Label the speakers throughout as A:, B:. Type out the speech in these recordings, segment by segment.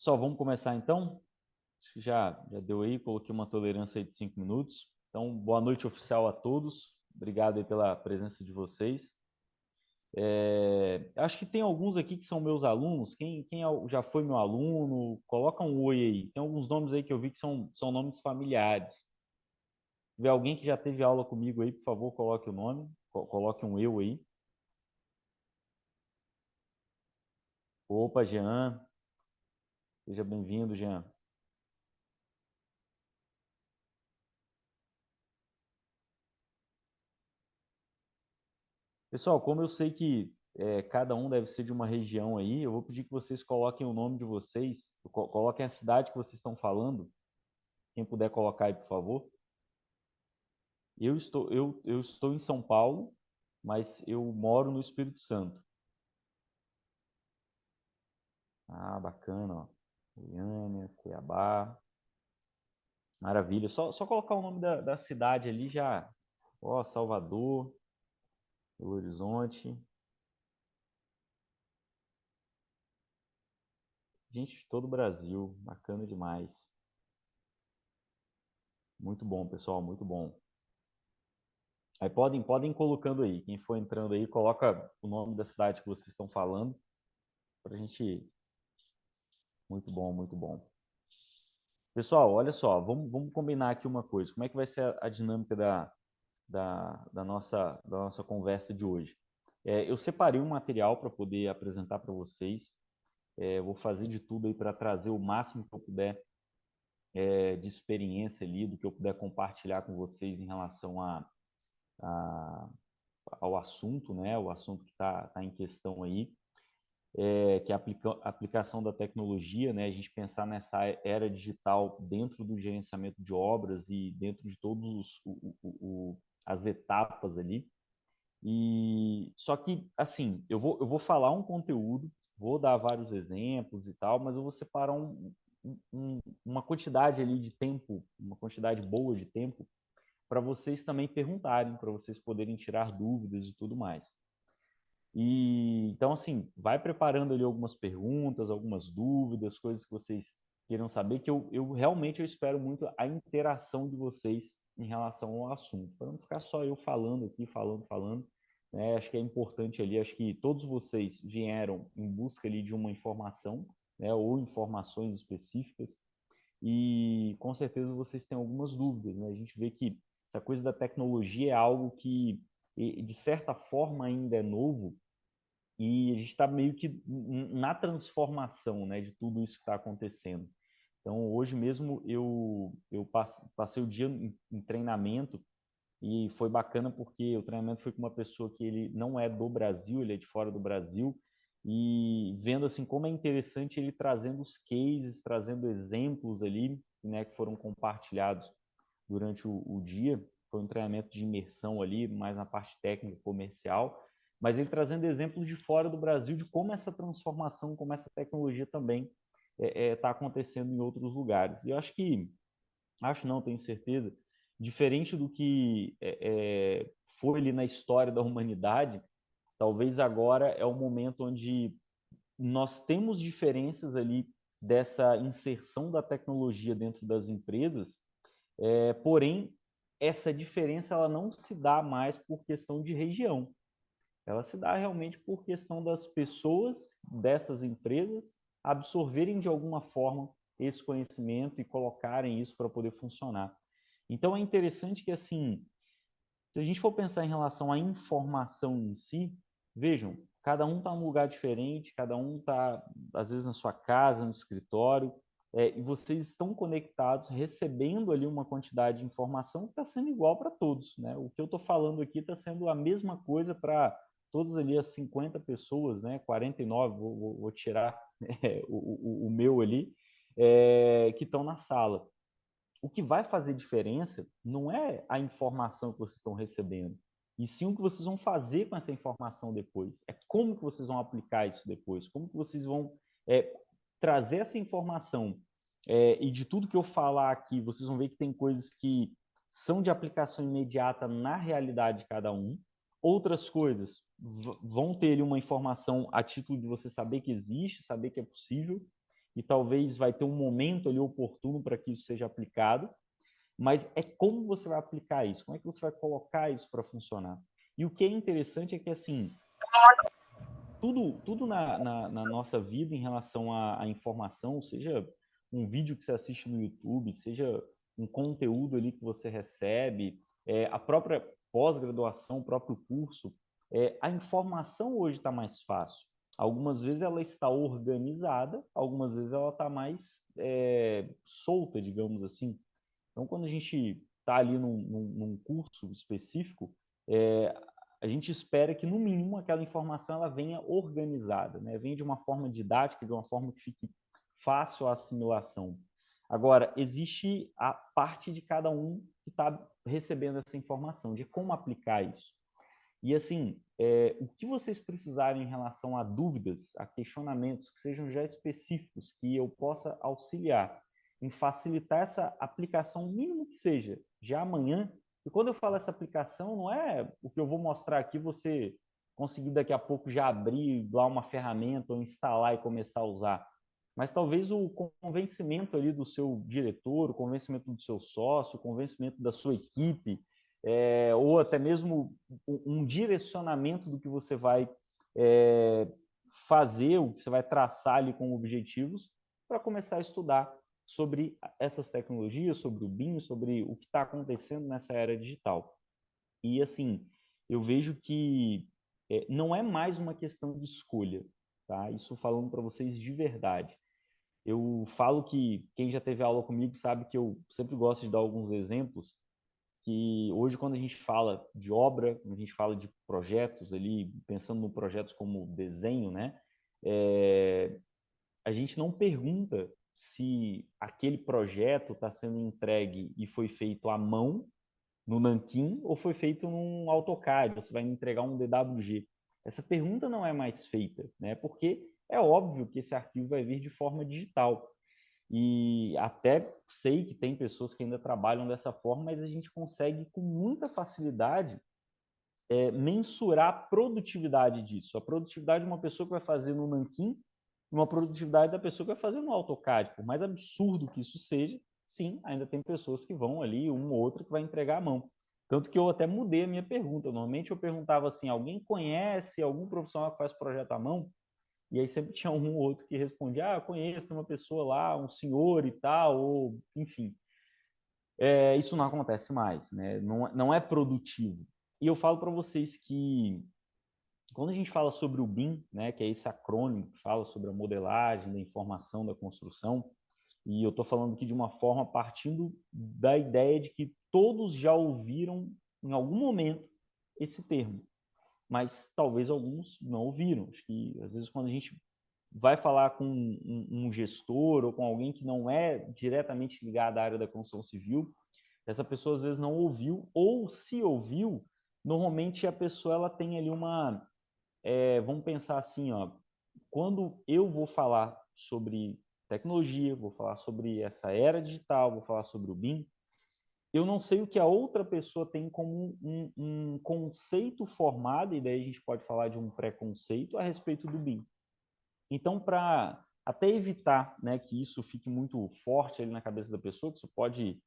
A: Pessoal, vamos começar então? Acho que já deu aí, coloquei uma tolerância aí de 5 minutos. Então, boa noite oficial a todos. Obrigado aí pela presença de vocês. Acho que tem alguns aqui que são meus alunos. Quem já foi meu aluno, coloca um oi aí. Tem alguns nomes aí que eu vi que são nomes familiares. Se tiver alguém que já teve aula comigo aí, por favor, coloque o nome. Coloque um eu aí. Opa, Jean. Seja bem-vindo, Jean. Pessoal, como eu sei que cada um deve ser de uma região aí, eu vou pedir que vocês coloquem o nome de vocês, coloquem a cidade que vocês estão falando. Quem puder colocar aí, por favor. Eu estou em São Paulo, mas eu moro no Espírito Santo. Ah, bacana, ó. Goiânia, Cuiabá. Maravilha. Só colocar o nome da cidade ali já. Ó, Salvador, Belo Horizonte. Gente de todo o Brasil. Bacana demais. Muito bom, pessoal, muito bom. Aí podem ir colocando aí. Quem for entrando aí, coloca o nome da cidade que vocês estão falando. Para a gente. Muito bom, muito bom. Pessoal, olha só, vamos combinar aqui uma coisa. Como é que vai ser a dinâmica da nossa conversa de hoje? Eu separei um material para poder apresentar para vocês. Eu vou fazer de tudo aí para trazer o máximo que eu puder de experiência ali, do que eu puder compartilhar com vocês em relação a, ao assunto, né? O assunto que está em questão aí. Que é a aplicação da tecnologia, né? A gente pensar nessa era digital dentro do gerenciamento de obras e dentro de todos as etapas ali. E só que, assim, eu vou falar um conteúdo, vou dar vários exemplos e tal, mas eu vou separar uma quantidade ali de tempo, uma quantidade boa de tempo, para vocês também perguntarem, para vocês poderem tirar dúvidas e tudo mais. E então, assim, vai preparando ali algumas perguntas, algumas dúvidas, coisas que vocês queiram saber, que eu realmente eu espero muito a interação de vocês em relação ao assunto, para não ficar só eu falando aqui, falando, né? Acho que é importante ali, acho que todos vocês vieram em busca ali de uma informação, né, ou informações específicas, e com certeza vocês têm algumas dúvidas, né? A gente vê que essa coisa da tecnologia é algo que, de certa forma, ainda é novo, e a gente está meio que na transformação, né, de tudo isso que está acontecendo. Então, hoje mesmo eu passei o dia em treinamento e foi bacana porque o treinamento foi com uma pessoa que ele não é do Brasil, ele é de fora do Brasil, e vendo assim como é interessante ele trazendo os cases, trazendo exemplos ali, né, que foram compartilhados durante o dia. Foi um treinamento de imersão ali, mais na parte técnica comercial, mas ele trazendo exemplos de fora do Brasil de como essa transformação, como essa tecnologia também está acontecendo em outros lugares. E eu acho não, tenho certeza, diferente do que foi ali na história da humanidade, talvez agora é o momento onde nós temos diferenças ali dessa inserção da tecnologia dentro das empresas, porém, essa diferença ela não se dá mais por questão de região. Ela se dá realmente por questão das pessoas dessas empresas absorverem de alguma forma esse conhecimento e colocarem isso para poder funcionar. Então é interessante que, assim, se a gente for pensar em relação à informação em si, vejam, cada um está num lugar diferente, cada um está, às vezes, na sua casa, no escritório, e vocês estão conectados, recebendo ali uma quantidade de informação que está sendo igual para todos, né? O que eu estou falando aqui está sendo a mesma coisa para todas ali as 50 pessoas, né? 49, vou tirar o meu ali, que estão na sala. O que vai fazer diferença não é a informação que vocês estão recebendo, e sim o que vocês vão fazer com essa informação depois. É como que vocês vão aplicar isso depois, como que vocês vão é, trazer essa informação. E de tudo que eu falar aqui, vocês vão ver que tem coisas que são de aplicação imediata na realidade de cada um, outras coisas vão ter uma informação a título de você saber que existe, saber que é possível, e talvez vai ter um momento ali oportuno para que isso seja aplicado, mas é como você vai aplicar isso, como é que você vai colocar isso para funcionar. E o que é interessante é que, assim, tudo na nossa vida em relação à informação, seja um vídeo que você assiste no YouTube, seja um conteúdo ali que você recebe, a própria pós-graduação, o próprio curso, a informação hoje está mais fácil. Algumas vezes ela está organizada, algumas vezes ela está mais solta, digamos assim. Então, quando a gente está ali num curso específico, é, a gente espera que, no mínimo, aquela informação ela venha organizada, né? Venha de uma forma didática, de uma forma que fique fácil a assimilação. Agora, existe a parte de cada um que está recebendo essa informação, de como aplicar isso. E, assim, o que vocês precisarem em relação a dúvidas, a questionamentos que sejam já específicos, que eu possa auxiliar em facilitar essa aplicação, mínimo que seja, já amanhã. E quando eu falo essa aplicação, não é o que eu vou mostrar aqui, você conseguir daqui a pouco já abrir lá uma ferramenta ou instalar e começar a usar. Mas talvez o convencimento ali do seu diretor, o convencimento do seu sócio, o convencimento da sua equipe, ou até mesmo um direcionamento do que você vai fazer, o que você vai traçar ali como objetivos, para começar a estudar sobre essas tecnologias, sobre o BIM, sobre o que está acontecendo nessa era digital. E, assim, eu vejo que não é mais uma questão de escolha, tá? Isso falando para vocês de verdade. Eu falo que quem já teve aula comigo sabe que eu sempre gosto de dar alguns exemplos, que hoje, quando a gente fala de obra, quando a gente fala de projetos ali, pensando em projetos como desenho, né? A gente não pergunta se aquele projeto está sendo entregue e foi feito à mão, no nanquim, ou foi feito num AutoCAD, você vai me entregar um DWG. Essa pergunta não é mais feita, né? Porque é óbvio que esse arquivo vai vir de forma digital. E até sei que tem pessoas que ainda trabalham dessa forma, mas a gente consegue com muita facilidade mensurar a produtividade disso. A produtividade de uma pessoa que vai fazer no nanquim, uma produtividade da pessoa que vai fazer no AutoCAD. Por mais absurdo que isso seja, sim, ainda tem pessoas que vão ali, um ou outro que vai entregar a mão. Tanto que eu até mudei a minha pergunta. Normalmente eu perguntava assim, alguém conhece algum profissional que faz projeto à mão? E aí sempre tinha um ou outro que respondia, ah, conheço uma pessoa lá, um senhor e tal, ou enfim. Isso não acontece mais, né? Não é produtivo. E eu falo para vocês que quando a gente fala sobre o BIM, né, que é esse acrônimo que fala sobre a modelagem, da informação, da construção, e eu estou falando aqui de uma forma partindo da ideia de que todos já ouviram em algum momento esse termo, mas talvez alguns não ouviram. Acho que às vezes quando a gente vai falar com um gestor ou com alguém que não é diretamente ligado à área da construção civil, essa pessoa às vezes não ouviu, ou se ouviu, normalmente a pessoa ela tem ali uma vamos pensar assim, ó, quando eu vou falar sobre tecnologia, vou falar sobre essa era digital, vou falar sobre o BIM, eu não sei o que a outra pessoa tem como um conceito formado, e daí a gente pode falar de um preconceito a respeito do BIM. Então, para até evitar, né, que isso fique muito forte ali na cabeça da pessoa, que isso pode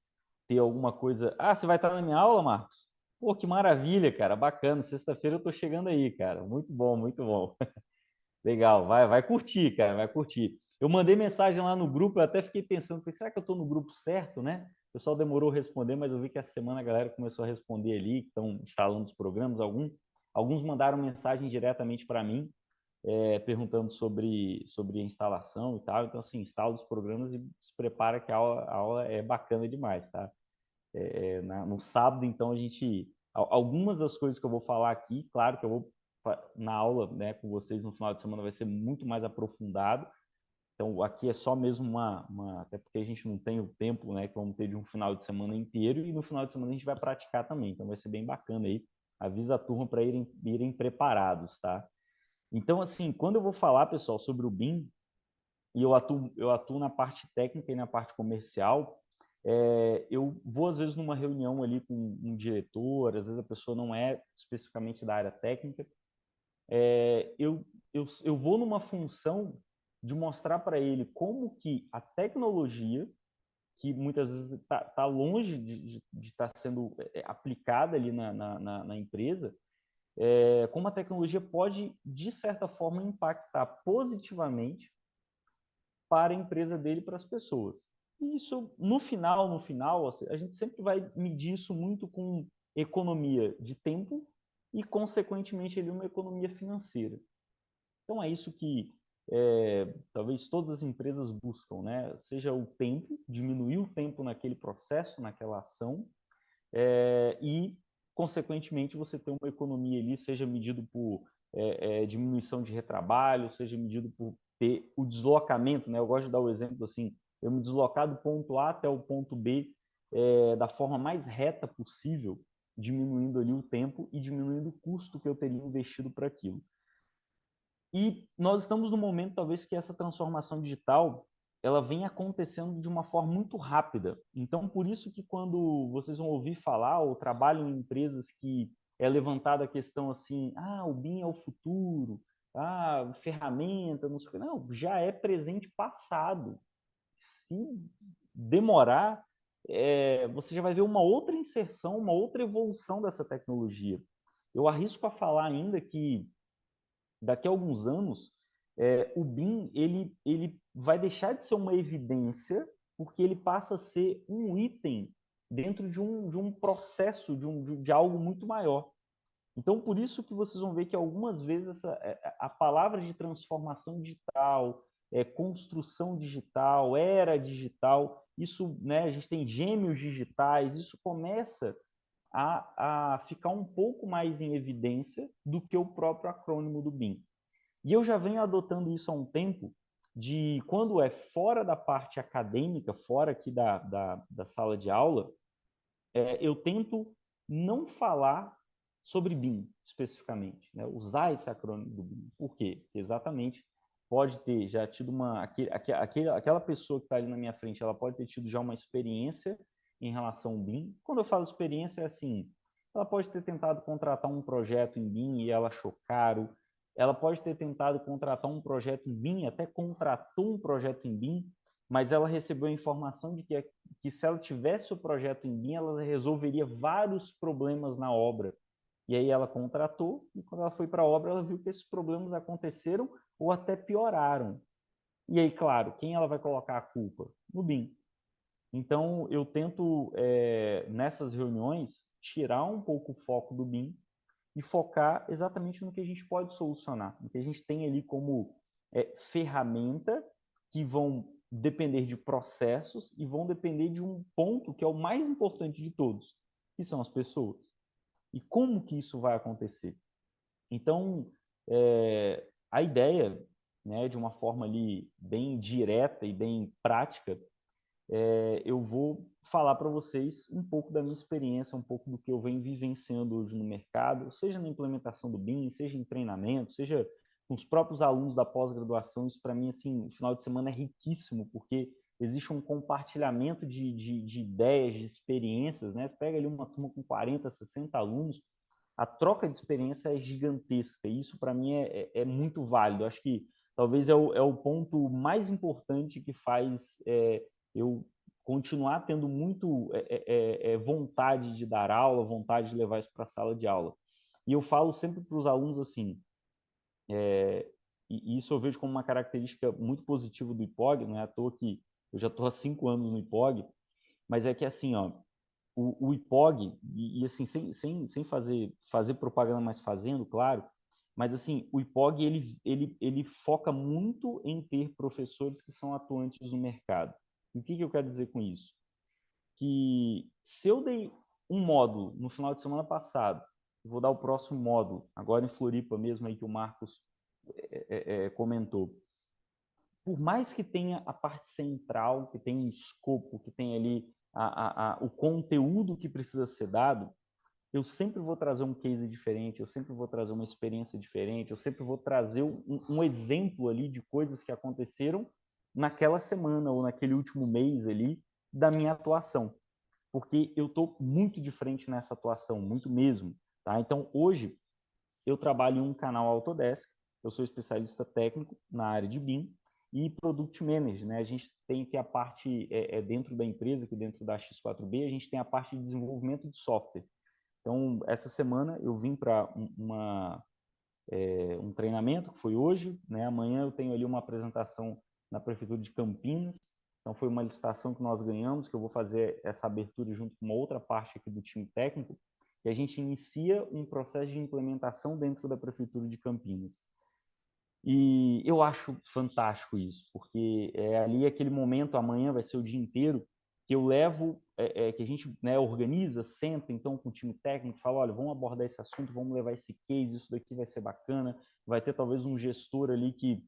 A: ter alguma coisa. Ah, você vai estar na minha aula, Marcos? Pô, que maravilha, cara, bacana. Sexta-feira eu tô chegando aí, cara. Muito bom, muito bom. Legal, vai curtir, cara, vai curtir. Eu mandei mensagem lá no grupo, eu até fiquei pensando, falei, será que eu estou no grupo certo, né? O pessoal demorou a responder, mas eu vi que essa semana a galera começou a responder ali, que estão instalando os programas. Alguns mandaram mensagem diretamente para mim, perguntando sobre a instalação e tal. Então, assim, instala os programas e se prepara que a aula é bacana demais, tá? No sábado, então, a gente... Algumas das coisas que eu vou falar aqui, claro que eu vou na aula, né, com vocês no final de semana vai ser muito mais aprofundado. Então, aqui é só mesmo até porque a gente não tem o tempo, né, que vamos ter de um final de semana inteiro, e no final de semana a gente vai praticar também. Então, vai ser bem bacana aí. Avisa a turma para irem preparados, tá? Então, assim, quando eu vou falar, pessoal, sobre o BIM, e eu atuo na parte técnica e na parte comercial, eu vou, às vezes, numa reunião ali com um diretor, às vezes a pessoa não é especificamente da área técnica, eu vou numa função de mostrar para ele como que a tecnologia, que muitas vezes está longe de estar sendo aplicada ali na empresa, como a tecnologia pode, de certa forma, impactar positivamente para a empresa dele e para as pessoas. E isso, no final, assim, a gente sempre vai medir isso muito com economia de tempo e, consequentemente, ali, uma economia financeira. Então, é isso que talvez todas as empresas buscam, né? Seja o tempo, diminuir o tempo naquele processo, naquela ação, e, consequentemente, você ter uma economia ali, seja medido por diminuição de retrabalho, seja medido por ter o deslocamento, né? Eu gosto de dar o exemplo assim, eu me deslocar do ponto A até o ponto B da forma mais reta possível, diminuindo ali o tempo e diminuindo o custo que eu teria investido para aquilo. E nós estamos no momento, talvez, que essa transformação digital ela vem acontecendo de uma forma muito rápida. Então, por isso que quando vocês vão ouvir falar ou trabalham em empresas que é levantada a questão assim, o BIM é o futuro, ferramenta, não sei o que. Não, já é presente passado. Se demorar, você já vai ver uma outra inserção, uma outra evolução dessa tecnologia. Eu arrisco a falar ainda que daqui a alguns anos, o BIM ele vai deixar de ser uma evidência porque ele passa a ser um item dentro de um processo, de algo muito maior. Então, por isso que vocês vão ver que algumas vezes a palavra de transformação digital, construção digital, era digital, isso, né, a gente tem gêmeos digitais, isso começa a ficar um pouco mais em evidência do que o próprio acrônimo do BIM. E eu já venho adotando isso há um tempo, de quando é fora da parte acadêmica, fora aqui da sala de aula, eu tento não falar sobre BIM especificamente, né? Usar esse acrônimo do BIM. Por quê? Porque exatamente pode ter já tido aquela pessoa que está ali na minha frente, ela pode ter tido já uma experiência em relação ao BIM. Quando eu falo experiência, é assim, ela pode ter tentado contratar um projeto em BIM e ela achou caro, ela pode ter tentado contratar um projeto em BIM, até contratou um projeto em BIM, mas ela recebeu a informação de que se ela tivesse o projeto em BIM, ela resolveria vários problemas na obra. E aí ela contratou, e quando ela foi para a obra, ela viu que esses problemas aconteceram ou até pioraram. E aí, claro, quem ela vai colocar a culpa? No BIM. Então, eu tento, nessas reuniões, tirar um pouco o foco do BIM e focar exatamente no que a gente pode solucionar, no que a gente tem ali como ferramenta que vão depender de processos e vão depender de um ponto que é o mais importante de todos, que são as pessoas. E como que isso vai acontecer? Então, a ideia, né, de uma forma ali bem direta e bem prática, eu vou falar para vocês um pouco da minha experiência, um pouco do que eu venho vivenciando hoje no mercado, seja na implementação do BIM, seja em treinamento, seja com os próprios alunos da pós-graduação. Isso, para mim, assim, o final de semana é riquíssimo, porque existe um compartilhamento de ideias, de experiências, né? Você pega ali uma turma com 40, 60 alunos, a troca de experiência é gigantesca, e isso, para mim, é muito válido. Acho que talvez é o ponto mais importante que faz eu continuar tendo muito vontade de dar aula, vontade de levar isso para a sala de aula. E eu falo sempre para os alunos assim, e isso eu vejo como uma característica muito positiva do IPOG, não é à toa que eu já estou há 5 anos no IPOG, mas é que assim, ó, o IPOG, e assim, sem fazer propaganda, mas fazendo, claro, mas assim, o IPOG ele foca muito em ter professores que são atuantes no mercado. E o que eu quero dizer com isso? Que se eu dei um módulo no final de semana passado, vou dar o próximo módulo, agora em Floripa mesmo, aí que o Marcos comentou. Por mais que tenha a parte central, que tenha um escopo, que tenha ali o conteúdo que precisa ser dado, eu sempre vou trazer um case diferente, eu sempre vou trazer uma experiência diferente, eu sempre vou trazer um exemplo ali de coisas que aconteceram naquela semana ou naquele último mês ali da minha atuação, porque eu estou muito de frente nessa atuação, muito mesmo. Tá? Então, hoje, eu trabalho em um canal Autodesk, eu sou especialista técnico na área de BIM, e Product Manager, né? A gente tem que a parte dentro da empresa, que dentro da X4B, a gente tem a parte de desenvolvimento de software. Então, essa semana eu vim para um treinamento, que foi hoje, né? Amanhã eu tenho ali uma apresentação na Prefeitura de Campinas. Então, foi uma licitação que nós ganhamos, que eu vou fazer essa abertura junto com uma outra parte aqui do time técnico, e a gente inicia um processo de implementação dentro da Prefeitura de Campinas. E eu acho fantástico isso, porque ali aquele momento, amanhã vai ser o dia inteiro, que eu levo, que a gente, né, organiza, senta então com o time técnico, fala, olha, vamos abordar esse assunto, vamos levar esse case, isso daqui vai ser bacana, vai ter talvez um gestor ali que,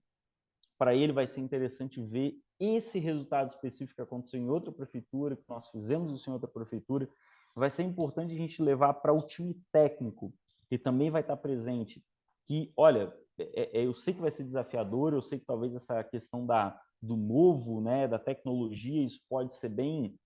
A: para ele vai ser interessante ver esse resultado específico que aconteceu em outra prefeitura, que nós fizemos isso em outra prefeitura, vai ser importante a gente levar para o time técnico, que também vai estar presente, que, olha, eu sei que vai ser desafiador, eu sei que talvez essa questão do novo, né, da tecnologia, isso pode ser bem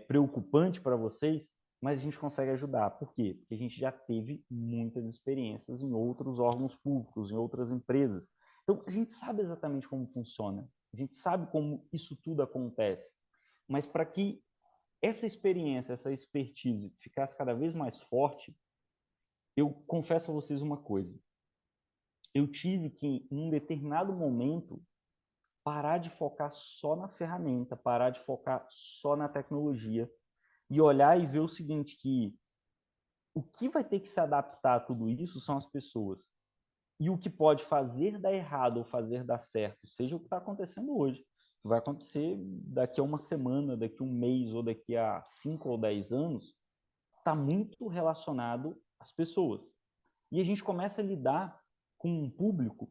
A: preocupante para vocês, mas a gente consegue ajudar. Por quê? Porque a gente já teve muitas experiências em outros órgãos públicos, em outras empresas. Então, a gente sabe exatamente como funciona, a gente sabe como isso tudo acontece, mas para que essa experiência, essa expertise ficasse cada vez mais forte, eu confesso a vocês uma coisa. Eu tive que, em um determinado momento, parar de focar só na ferramenta, parar de focar só na tecnologia e olhar e ver o seguinte, que o que vai ter que se adaptar a tudo isso são as pessoas. E o que pode fazer dar errado ou fazer dar certo, seja o que está acontecendo hoje, vai acontecer daqui a uma semana, daqui a um mês ou daqui a 5 ou 10 anos, está muito relacionado às pessoas. E a gente começa a lidar com um público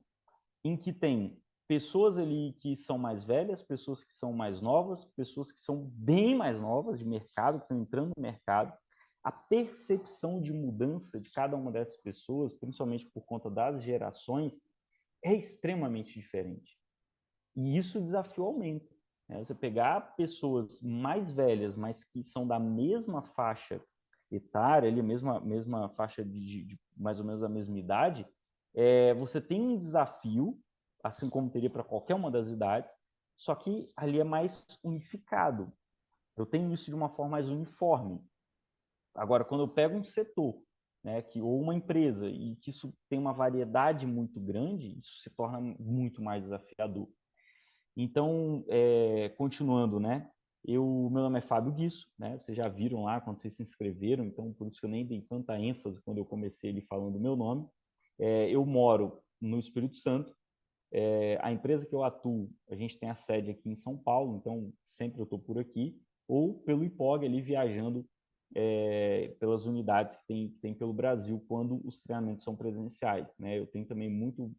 A: em que tem pessoas ali que são mais velhas, pessoas que são mais novas, pessoas que são bem mais novas de mercado, que estão entrando no mercado. A percepção de mudança de cada uma dessas pessoas, principalmente por conta das gerações, é extremamente diferente. E isso desafio aumenta. Né? Você pegar pessoas mais velhas, mas que são da mesma faixa etária, ali, mesma faixa de mais ou menos a mesma idade, você tem um desafio, assim como teria para qualquer uma das idades, só que ali é mais unificado. Eu tenho isso de uma forma mais uniforme. Agora, quando eu pego um setor, né, ou uma empresa, e que isso tem uma variedade muito grande, isso se torna muito mais desafiador. Então, continuando, né? Meu nome é Fábio Guisso, né? Vocês já viram lá quando vocês se inscreveram, então por isso que eu nem dei tanta ênfase quando eu comecei ali falando o meu nome. Eu moro no Espírito Santo. A empresa que eu atuo, a gente tem a sede aqui em São Paulo, então sempre eu estou por aqui, ou pelo IPOG ali viajando pelas unidades que tem pelo Brasil quando os treinamentos são presenciais, né? Eu tenho também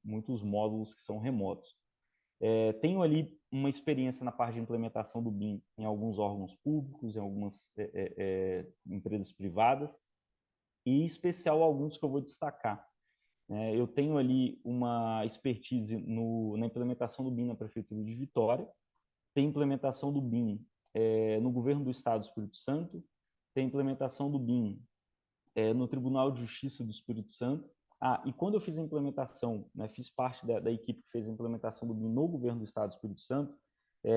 A: muitos módulos que são remotos. Tenho ali uma experiência na parte de implementação do BIM em alguns órgãos públicos, em algumas empresas privadas, e em especial alguns que eu vou destacar. Eu tenho ali uma expertise na implementação do BIM na Prefeitura de Vitória, tem implementação do BIM no Governo do Estado do Espírito Santo, tem implementação do BIM no Tribunal de Justiça do Espírito Santo. E quando eu fiz a implementação, né, fiz parte da equipe que fez a implementação do BIM no Governo do Estado do Espírito Santo,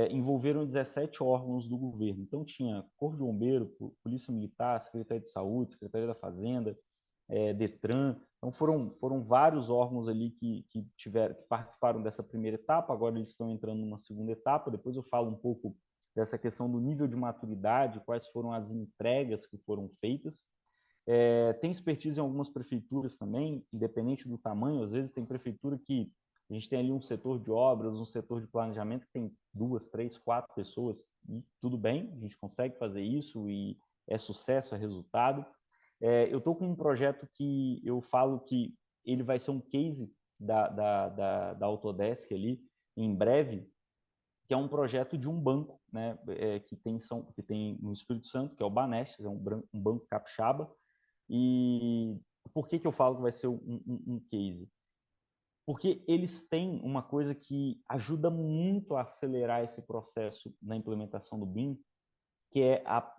A: envolveram 17 órgãos do governo. Então, tinha Corpo de Bombeiro, Polícia Militar, Secretaria de Saúde, Secretaria da Fazenda, Detran. Então, foram vários órgãos ali que participaram dessa primeira etapa. Agora eles estão entrando numa segunda etapa. Depois eu falo um pouco dessa questão do nível de maturidade, quais foram as entregas que foram feitas. Tem expertise em algumas prefeituras também, independente do tamanho. Às vezes tem prefeitura que a gente tem ali um setor de obras, um setor de planejamento que tem 2, 3, 4 pessoas, e tudo bem, a gente consegue fazer isso e é sucesso, é resultado. Eu estou com um projeto que eu falo que ele vai ser um case da Autodesk ali, em breve, que é um projeto de um banco, né, que tem no Espírito Santo, que é o Banestes, é um banco capixaba. E por que eu falo que vai ser um case? Porque eles têm uma coisa que ajuda muito a acelerar esse processo na implementação do BIM, que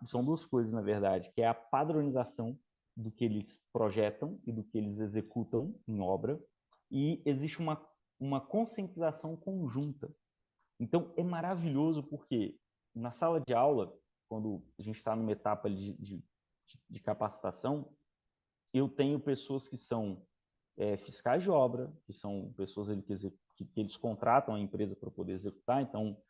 A: são duas coisas, na verdade, que é a padronização do que eles projetam e do que eles executam em obra, e existe uma uma conscientização conjunta. Então, é maravilhoso porque na sala de aula, quando a gente está numa etapa de capacitação, eu tenho pessoas que são fiscais de obra, que são pessoas ali que eles contratam a empresa para poder executar. Então,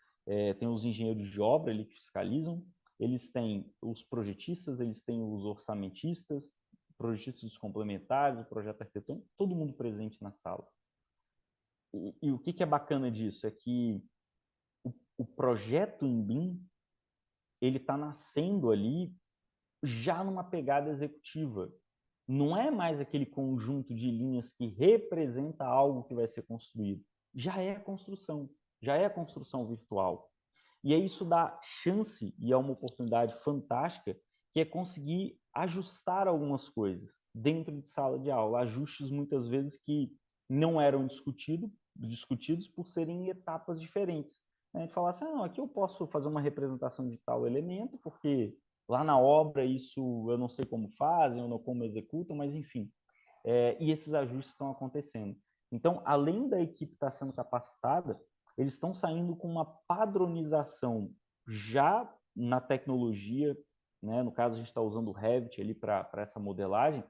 A: tem os engenheiros de obra ali que fiscalizam, eles têm os projetistas, eles têm os orçamentistas, projetistas complementares, o projeto arquitetônico, todo mundo presente na sala. E o que é bacana disso? É que o projeto em BIM, ele está nascendo ali já numa pegada executiva. Não é mais aquele conjunto de linhas que representa algo que vai ser construído. Já é a construção virtual. E aí isso dá chance, e é uma oportunidade fantástica, que é conseguir ajustar algumas coisas dentro de sala de aula. Ajustes muitas vezes que não eram discutidos por serem etapas diferentes. A gente fala assim, ah, não, aqui eu posso fazer uma representação de tal elemento, porque lá na obra isso eu não sei como fazem, ou não como executam, mas enfim. E esses ajustes estão acontecendo. Então, além da equipe estar sendo capacitada, eles estão saindo com uma padronização já na tecnologia, né? No caso, a gente está usando o Revit ali para essa modelagem,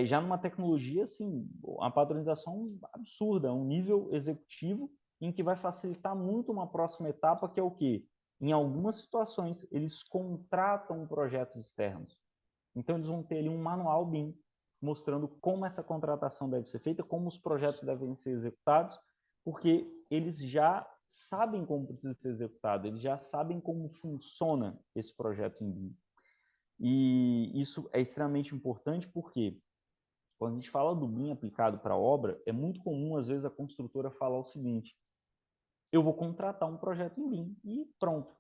A: já numa tecnologia, assim, uma padronização absurda, um nível executivo em que vai facilitar muito uma próxima etapa, que é o quê? Em algumas situações, eles contratam projetos externos. Então, eles vão ter ali um manual BIM, mostrando como essa contratação deve ser feita, como os projetos devem ser executados, porque eles já sabem como precisa ser executado, eles já sabem como funciona esse projeto em BIM. E isso é extremamente importante porque quando a gente fala do BIM aplicado para obra, é muito comum, às vezes, a construtora falar o seguinte: eu vou contratar um projeto em BIM e pronto,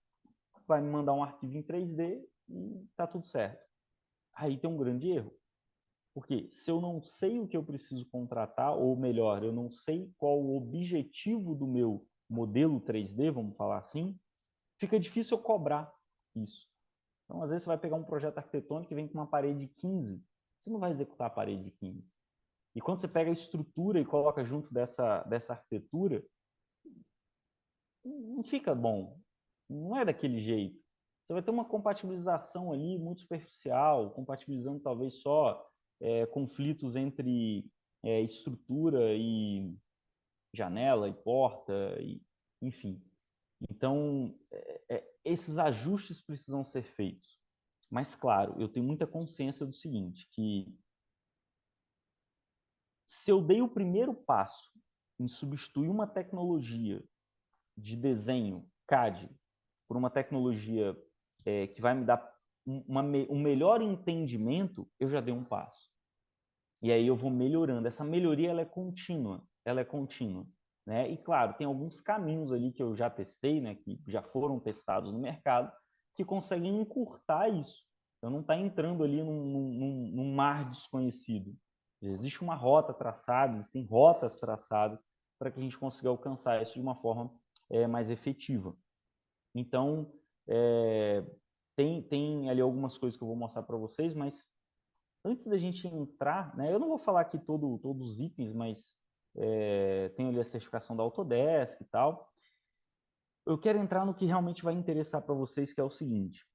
A: vai me mandar um arquivo em 3D e está tudo certo. Aí tem um grande erro. Porque se eu não sei o que eu preciso contratar, ou melhor, eu não sei qual o objetivo do meu modelo 3D, vamos falar assim, fica difícil eu cobrar isso. Então, às vezes, você vai pegar um projeto arquitetônico que vem com uma parede de 15, você não vai executar a parede de 15. E quando você pega a estrutura e coloca junto dessa arquitetura, não fica bom. Não é daquele jeito. Você vai ter uma compatibilização ali muito superficial, compatibilizando talvez só conflitos entre estrutura e janela e porta, enfim. Então, esses ajustes precisam ser feitos. Mas, claro, eu tenho muita consciência do seguinte, que se eu dei o primeiro passo em substituir uma tecnologia de desenho CAD por uma tecnologia que vai me dar um melhor entendimento, eu já dei um passo. E aí eu vou melhorando. Essa melhoria ela é contínua, né? E claro, tem alguns caminhos ali que eu já testei, né, que já foram testados no mercado, que conseguem encurtar isso. Eu não está entrando ali num mar desconhecido. Existe uma rota traçada, existem rotas traçadas para que a gente consiga alcançar isso de uma forma mais efetiva. Então, tem ali algumas coisas que eu vou mostrar para vocês, mas antes da gente entrar, né, eu não vou falar aqui todos os itens, mas tem ali a certificação da Autodesk e tal. Eu quero entrar no que realmente vai interessar para vocês, que é o seguinte.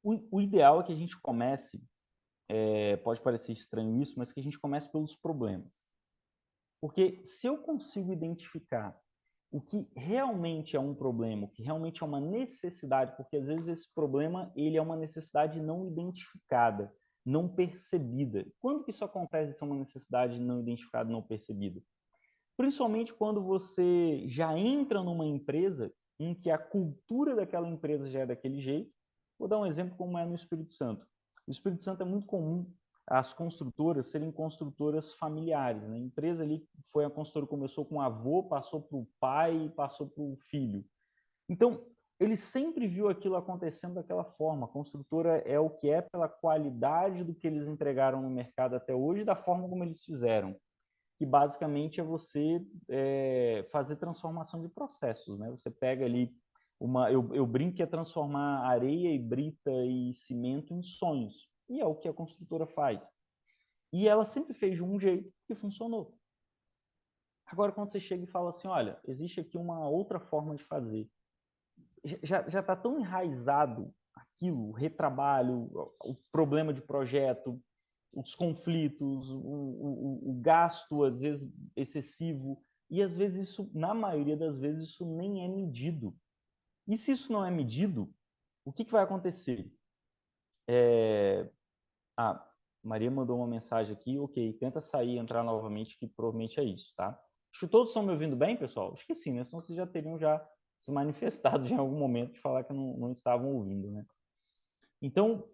A: O ideal é que a gente comece, pode parecer estranho isso, mas que a gente comece pelos problemas. Porque se eu consigo identificar o que realmente é um problema, o que realmente é uma necessidade, porque às vezes esse problema ele é uma necessidade não identificada, não percebida. Quando que isso acontece, se é uma necessidade não identificada, não percebida? Principalmente quando você já entra numa empresa em que a cultura daquela empresa já é daquele jeito. Vou dar um exemplo como é no Espírito Santo. No Espírito Santo é muito comum as construtoras serem construtoras familiares, né? A empresa ali foi a construtora começou com o avô, passou para o pai, passou para o filho. Então, ele sempre viu aquilo acontecendo daquela forma. A construtora é o que é pela qualidade do que eles entregaram no mercado até hoje, da forma como eles fizeram, que basicamente é você fazer transformação de processos, né? Você pega ali eu brinco que é transformar areia e brita e cimento em sonhos, e é o que a construtora faz. E ela sempre fez de um jeito que funcionou. Agora, quando você chega e fala assim, olha, existe aqui uma outra forma de fazer, já está tão enraizado aquilo, o retrabalho, o problema de projeto, os conflitos, o gasto, às vezes, excessivo, e às vezes isso, na maioria das vezes, isso nem é medido. E se isso não é medido, o que vai acontecer? Ah, Maria mandou uma mensagem aqui, ok, tenta sair e entrar novamente, que provavelmente é isso, tá? Acho que todos estão me ouvindo bem, pessoal? Acho que sim, né? Senão vocês já teriam já se manifestado em algum momento de falar que não estavam ouvindo, né? Então,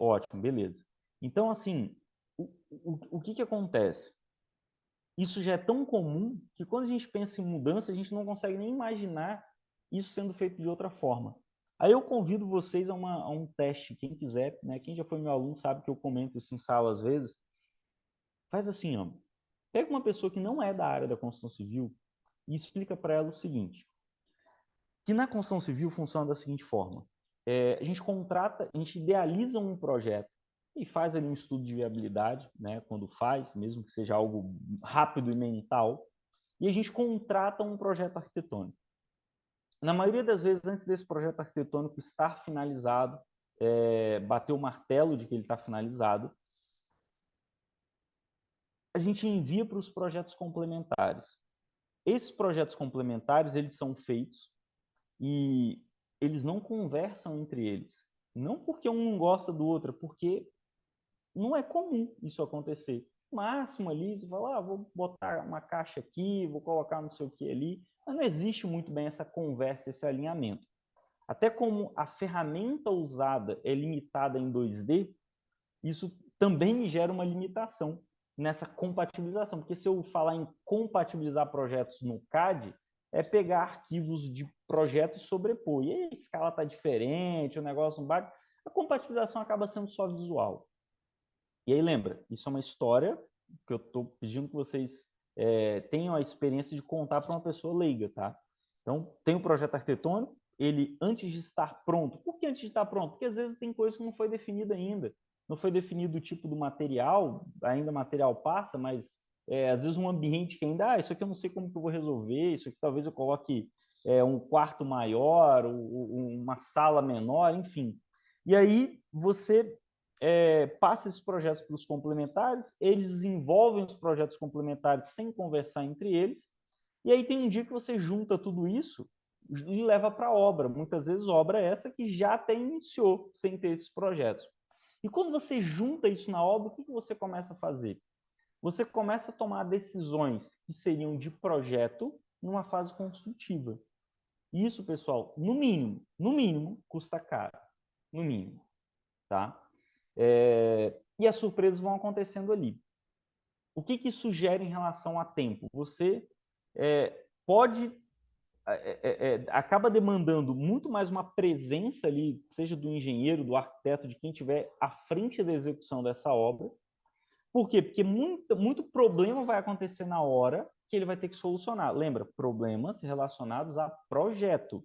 A: ótimo, beleza. Então, assim, o que acontece? Isso já é tão comum que quando a gente pensa em mudança, a gente não consegue nem imaginar isso sendo feito de outra forma. Aí eu convido vocês a um teste, quem quiser, né? Quem já foi meu aluno sabe que eu comento isso em sala às vezes. Faz assim, ó. Pega uma pessoa que não é da área da construção civil e explica para ela o seguinte, que na construção civil funciona da seguinte forma. A gente contrata, a gente idealiza um projeto e faz ali um estudo de viabilidade, né, quando faz, mesmo que seja algo rápido e mental, e a gente contrata um projeto arquitetônico. Na maioria das vezes, antes desse projeto arquitetônico estar finalizado, bater o martelo de que ele está finalizado, a gente envia para os projetos complementares. Esses projetos complementares, eles são feitos e eles não conversam entre eles. Não porque um não gosta do outro, porque não é comum isso acontecer. No máximo ali, você fala, vou botar uma caixa aqui, vou colocar não sei o que ali, mas não existe muito bem essa conversa, esse alinhamento. Até como a ferramenta usada é limitada em 2D, isso também me gera uma limitação nessa compatibilização, porque se eu falar em compatibilizar projetos no CAD, é pegar arquivos de projetos e sobrepor. E aí a escala está diferente, o negócio não bate, a compatibilização acaba sendo só visual. E aí lembra, isso é uma história que eu estou pedindo que vocês tenham a experiência de contar para uma pessoa leiga, tá? Então, tem um projeto arquitetônico, ele antes de estar pronto. Por que antes de estar pronto? Porque às vezes tem coisa que não foi definida ainda. Não foi definido o tipo do material, ainda o material passa, mas às vezes um ambiente que ainda, isso aqui eu não sei como que eu vou resolver, isso aqui talvez eu coloque um quarto maior, uma sala menor, enfim. E aí você passa esses projetos para os complementares, eles desenvolvem os projetos complementares sem conversar entre eles, e aí tem um dia que você junta tudo isso e leva para a obra. Muitas vezes obra é essa que já até iniciou sem ter esses projetos. E quando você junta isso na obra, o que você começa a fazer? Você começa a tomar decisões que seriam de projeto numa fase construtiva. Isso, pessoal, no mínimo, custa caro. No mínimo, tá? E as surpresas vão acontecendo ali. O que isso gera em relação a tempo? Você pode acaba demandando muito mais uma presença ali, seja do engenheiro, do arquiteto, de quem estiver à frente da execução dessa obra. Por quê? Porque muito problema vai acontecer na hora que ele vai ter que solucionar. Lembra, problemas relacionados a projeto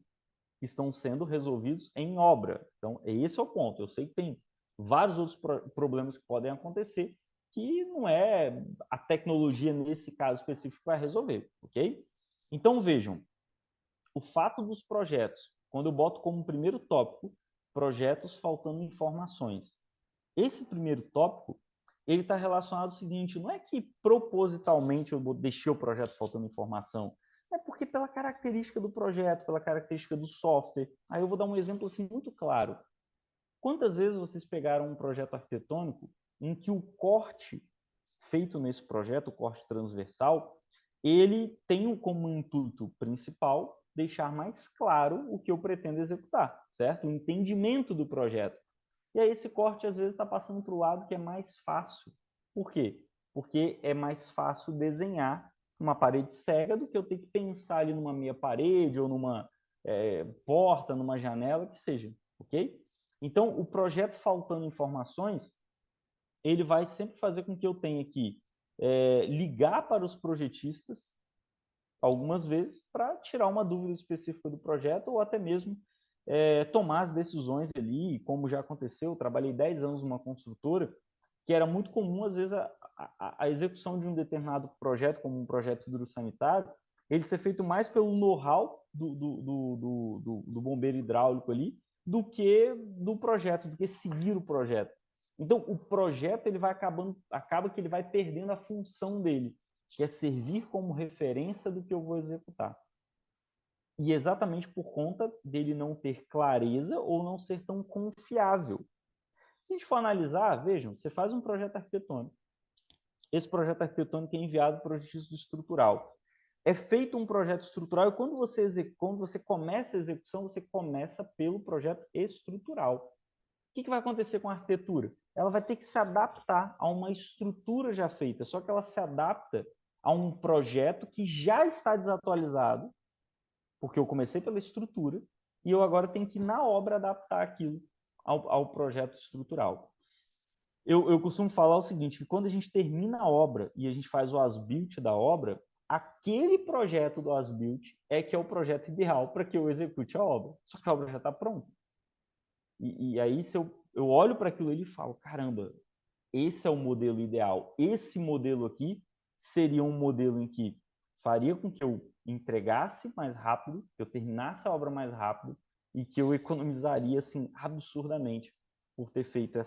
A: que estão sendo resolvidos em obra. Então, esse é o ponto. Eu sei que tem vários outros problemas que podem acontecer que não é a tecnologia, nesse caso específico, que vai resolver, ok? Então, vejam, o fato dos projetos, quando eu boto como primeiro tópico, projetos faltando informações. Esse primeiro tópico, ele está relacionado ao seguinte, não é que propositalmente eu deixei o projeto faltando informação, é porque pela característica do projeto, pela característica do software. Aí eu vou dar um exemplo assim muito claro. Quantas vezes vocês pegaram um projeto arquitetônico em que o corte feito nesse projeto, o corte transversal, ele tem como intuito principal deixar mais claro o que eu pretendo executar, certo? O entendimento do projeto. E aí esse corte às vezes está passando para o lado que é mais fácil. Por quê? Porque é mais fácil desenhar uma parede cega do que eu ter que pensar ali numa meia parede ou numa porta, numa janela, que seja, ok? Então, o projeto faltando informações, ele vai sempre fazer com que eu tenha que ligar para os projetistas algumas vezes para tirar uma dúvida específica do projeto ou até mesmo tomar as decisões ali, como já aconteceu. Eu trabalhei 10 anos numa construtora que era muito comum, às vezes, a execução de um determinado projeto, como um projeto hidrossanitário, ele ser feito mais pelo know-how do bombeiro hidráulico ali, do que do projeto, do que seguir o projeto. Então, o projeto ele vai acaba que ele vai perdendo a função dele, que é servir como referência do que eu vou executar. E exatamente por conta dele não ter clareza ou não ser tão confiável. Se a gente for analisar, vejam, você faz um projeto arquitetônico. Esse projeto arquitetônico é enviado para o registro estrutural. É feito um projeto estrutural e quando você começa a execução, você começa pelo projeto estrutural. O que vai acontecer com a arquitetura? Ela vai ter que se adaptar a uma estrutura já feita, só que ela se adapta a um projeto que já está desatualizado, porque eu comecei pela estrutura e eu agora tenho que, na obra, adaptar aquilo ao projeto estrutural. Eu costumo falar o seguinte, que quando a gente termina a obra e a gente faz o as-built da obra, aquele projeto do as-built é que é o projeto ideal para que eu execute a obra. Só que a obra já está pronta. E aí, se eu olho para aquilo ali e falo, caramba, esse é o modelo ideal. Esse modelo aqui seria um modelo em que faria com que eu entregasse mais rápido, que eu terminasse a obra mais rápido e que eu economizaria assim absurdamente por ter feito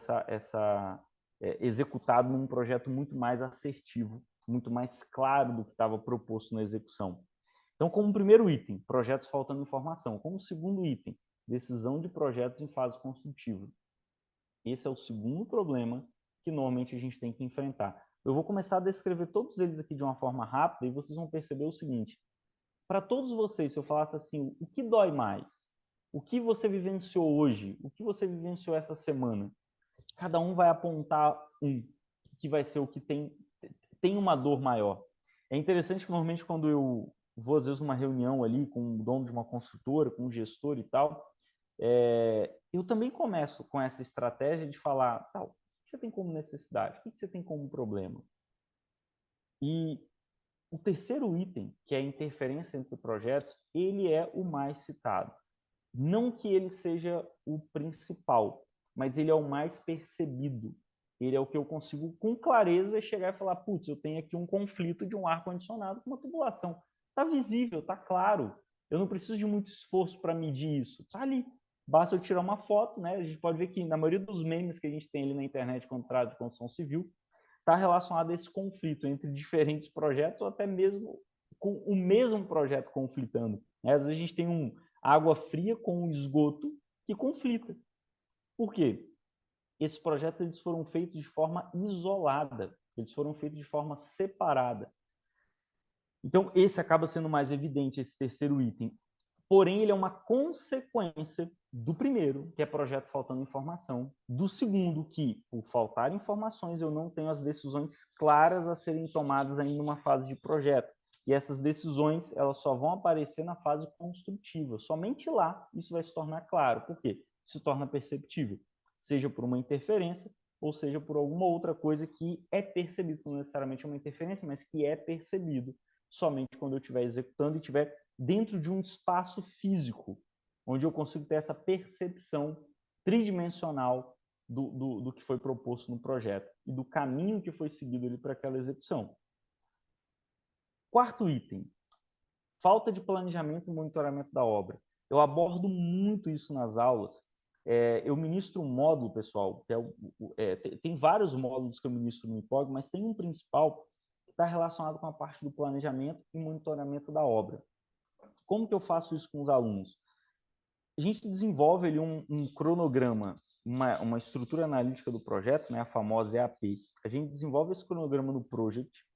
A: executado num projeto muito mais assertivo, muito mais claro do que estava proposto na execução. Então, como primeiro item, projetos faltando informação. Como segundo item, decisão de projetos em fase construtiva. Esse é o segundo problema que normalmente a gente tem que enfrentar. Eu vou começar a descrever todos eles aqui de uma forma rápida e vocês vão perceber o seguinte. Para todos vocês, se eu falasse assim, o que dói mais? O que você vivenciou hoje? O que você vivenciou essa semana? Cada um vai apontar um, que vai ser o que tem uma dor maior. É interessante que normalmente quando eu vou às vezes numa reunião ali com o dono de uma construtora, com um gestor e tal, eu também começo com essa estratégia de falar, tal, o que você tem como necessidade? O que você tem como problema? E o terceiro item, que é a interferência entre projetos, ele é o mais citado. Não que ele seja o principal, mas ele é o mais percebido. Ele é o que eu consigo, com clareza, chegar e falar, putz, eu tenho aqui um conflito de um ar-condicionado com uma tubulação. Está visível, está claro. Eu não preciso de muito esforço para medir isso. Está ali. Basta eu tirar uma foto, né? A gente pode ver que na maioria dos memes que a gente tem ali na internet quando trata de construção civil, está relacionado a esse conflito entre diferentes projetos ou até mesmo com o mesmo projeto conflitando. Às vezes a gente tem água fria com um esgoto que conflita. Por quê? Esses projetos eles foram feitos de forma isolada, eles foram feitos de forma separada. Então, esse acaba sendo mais evidente, esse terceiro item. Porém, ele é uma consequência do primeiro, que é projeto faltando informação, do segundo, que, por faltar informações, eu não tenho as decisões claras a serem tomadas ainda numa fase de projeto. E essas decisões, elas só vão aparecer na fase construtiva. Somente lá isso vai se tornar claro. Por quê? Se torna perceptível, seja por uma interferência ou seja por alguma outra coisa que é percebido, não necessariamente uma interferência, mas que é percebido somente quando eu estiver executando e estiver dentro de um espaço físico, onde eu consigo ter essa percepção tridimensional do que foi proposto no projeto e do caminho que foi seguido ali para aquela execução. Quarto item, falta de planejamento e monitoramento da obra. Eu abordo muito isso nas aulas. Eu ministro um módulo, pessoal, que tem vários módulos que eu ministro no IPOG, mas tem um principal que está relacionado com a parte do planejamento e monitoramento da obra. Como que eu faço isso com os alunos? A gente desenvolve ali um cronograma, uma estrutura analítica do projeto, né, a famosa EAP. A gente desenvolve esse cronograma no Project,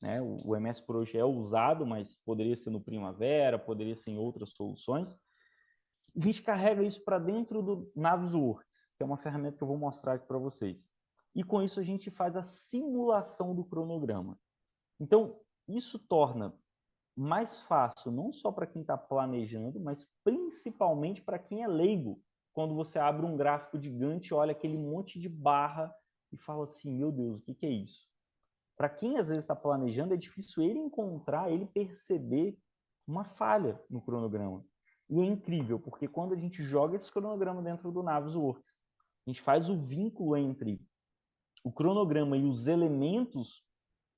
A: né, o MS Project é usado, mas poderia ser no Primavera, poderia ser em outras soluções. A gente carrega isso para dentro do Navisworks, que é uma ferramenta que eu vou mostrar aqui para vocês. E com isso a gente faz a simulação do cronograma. Então, isso torna mais fácil, não só para quem está planejando, mas principalmente para quem é leigo. Quando você abre um gráfico gigante, olha aquele monte de barra e fala assim, meu Deus, o que é isso? Para quem às vezes está planejando, é difícil ele encontrar, ele perceber uma falha no cronograma. E é incrível, porque quando a gente joga esse cronograma dentro do Navisworks, a gente faz o vínculo entre o cronograma e os elementos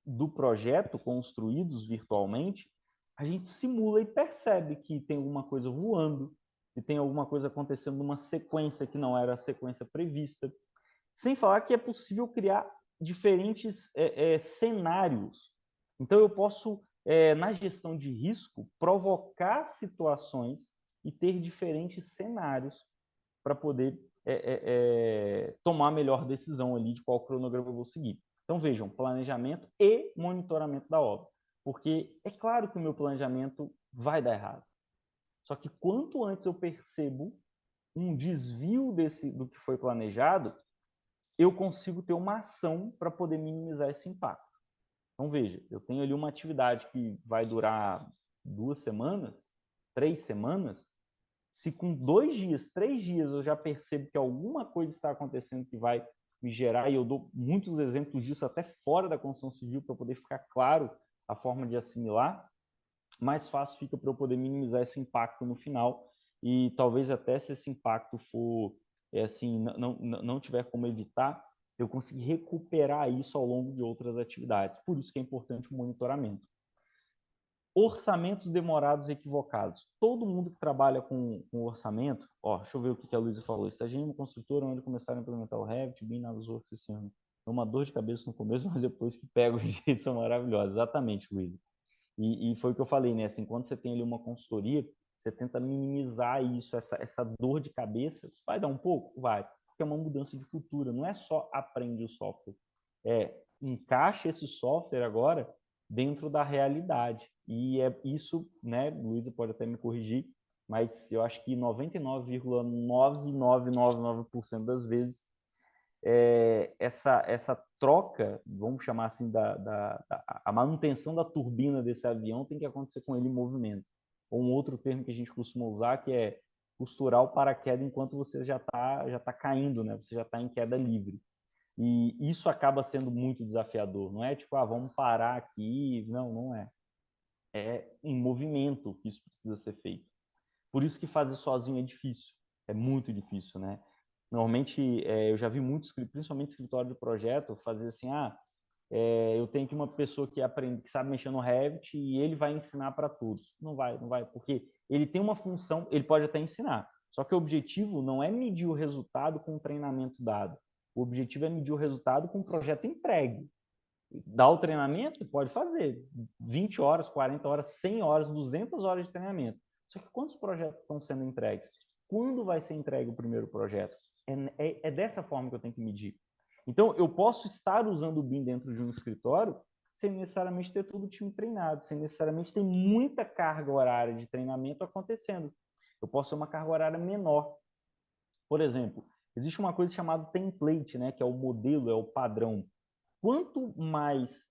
A: do projeto construídos virtualmente, a gente simula e percebe que tem alguma coisa voando, que tem alguma coisa acontecendo numa sequência que não era a sequência prevista. Sem falar que é possível criar diferentes cenários. Então, eu posso, na gestão de risco, provocar situações e ter diferentes cenários para poder tomar a melhor decisão ali de qual cronograma eu vou seguir. Então, vejam, planejamento e monitoramento da obra. Porque é claro que o meu planejamento vai dar errado. Só que quanto antes eu percebo um desvio do que foi planejado, eu consigo ter uma ação para poder minimizar esse impacto. Então, veja, eu tenho ali uma atividade que vai durar 2 semanas, 3 semanas, se com 2 dias, 3 dias eu já percebo que alguma coisa está acontecendo que vai me gerar, e eu dou muitos exemplos disso até fora da construção civil para poder ficar claro a forma de assimilar, mais fácil fica para eu poder minimizar esse impacto no final e talvez até se esse impacto for assim, não tiver como evitar, eu conseguir recuperar isso ao longo de outras atividades. Por isso que é importante o monitoramento. Orçamentos demorados e equivocados. Todo mundo que trabalha com orçamento, deixa eu ver o que a Luísa falou. Estagiei em uma construtora onde começaram a implementar o Revit, BIM, Navisworks esse ano. É uma dor de cabeça no começo, mas depois que pega os jeitos são maravilhosos. Exatamente, Luísa. E foi o que eu falei, né? Assim, quando você tem ali uma consultoria, você tenta minimizar isso, essa dor de cabeça. Vai dar um pouco? Vai. Porque é uma mudança de cultura. Não é só aprende o software. Encaixa esse software agora dentro da realidade. E é isso, né? Luísa pode até me corrigir, mas eu acho que 99,9999% das vezes essa troca, vamos chamar assim, a manutenção da turbina desse avião tem que acontecer com ele em movimento. Ou um outro termo que a gente costuma usar, que é costurar o paraquedas enquanto você já tá caindo, né? Você já está em queda livre. E isso acaba sendo muito desafiador. Não é tipo, vamos parar aqui. Não, não é. É em movimento que isso precisa ser feito. Por isso que fazer sozinho é difícil. É muito difícil, né? Normalmente, eu já vi muitos, principalmente escritório de projeto, fazer assim, eu tenho aqui uma pessoa que aprende, que sabe mexer no Revit e ele vai ensinar para todos. Não vai, não vai, porque ele tem uma função, ele pode até ensinar, só que o objetivo não é medir o resultado com o treinamento dado. O objetivo é medir o resultado com o projeto entregue. Dar o treinamento, você pode fazer 20 horas, 40 horas, 100 horas, 200 horas de treinamento. Só que quantos projetos estão sendo entregues? Quando vai ser entregue o primeiro projeto? É dessa forma que eu tenho que medir. Então, eu posso estar usando o BIM dentro de um escritório sem necessariamente ter todo o time treinado, sem necessariamente ter muita carga horária de treinamento acontecendo. Eu posso ter uma carga horária menor. Por exemplo, existe uma coisa chamada template, né, que é o modelo, é o padrão. Quanto mais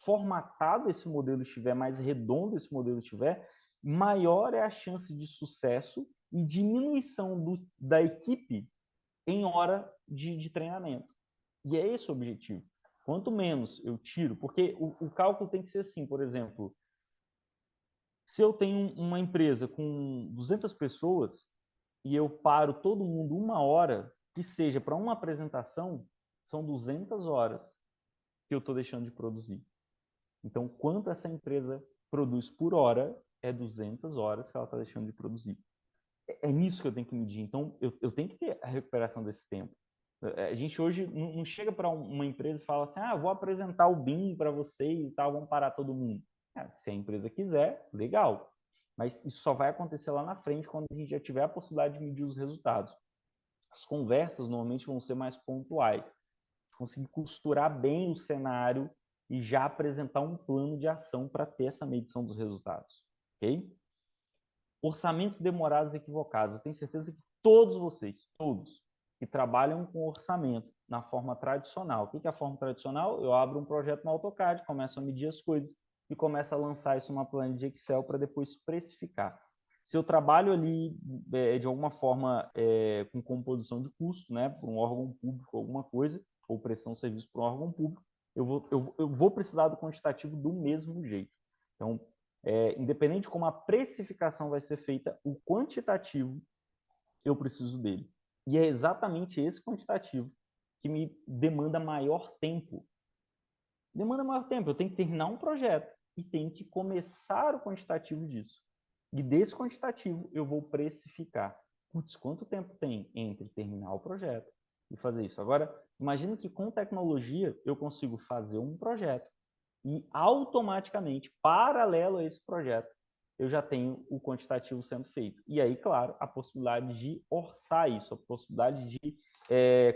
A: formatado esse modelo estiver, mais redondo esse modelo estiver, maior é a chance de sucesso e diminuição da equipe em hora de treinamento. E é esse o objetivo. Quanto menos eu tiro, porque o cálculo tem que ser assim, por exemplo, se eu tenho uma empresa com 200 pessoas e eu paro todo mundo 1 hora, que seja para uma apresentação, são 200 horas que eu estou deixando de produzir. Então, quanto essa empresa produz por hora é 200 horas que ela está deixando de produzir. É nisso que eu tenho que medir. Então, eu tenho que ter a recuperação desse tempo. A gente hoje não chega para uma empresa e fala assim, vou apresentar o BIM para vocês e tal, vamos parar todo mundo. Se a empresa quiser, legal. Mas isso só vai acontecer lá na frente, quando a gente já tiver a possibilidade de medir os resultados. As conversas normalmente vão ser mais pontuais. Conseguir costurar bem o cenário e já apresentar um plano de ação para ter essa medição dos resultados. Ok? Orçamentos demorados e equivocados. Eu tenho certeza que todos vocês, todos, que trabalham com orçamento na forma tradicional. O que é a forma tradicional? Eu abro um projeto no AutoCAD, começo a medir as coisas e começo a lançar isso numa planilha de Excel para depois precificar. Se eu trabalho ali de alguma forma com composição de custo, né, para um órgão público, alguma coisa, ou prestação de serviço para um órgão público, eu vou precisar do quantitativo do mesmo jeito. Então, independente de como a precificação vai ser feita, o quantitativo, eu preciso dele. E é exatamente esse quantitativo que me demanda maior tempo. Demanda maior tempo. Eu tenho que terminar um projeto e tenho que começar o quantitativo disso. E desse quantitativo eu vou precificar. Putz, quanto tempo tem entre terminar o projeto e fazer isso? Agora, imagina que com tecnologia eu consigo fazer um projeto e automaticamente, paralelo a esse projeto, eu já tenho o quantitativo sendo feito. E aí, claro, a possibilidade de orçar isso, a possibilidade de,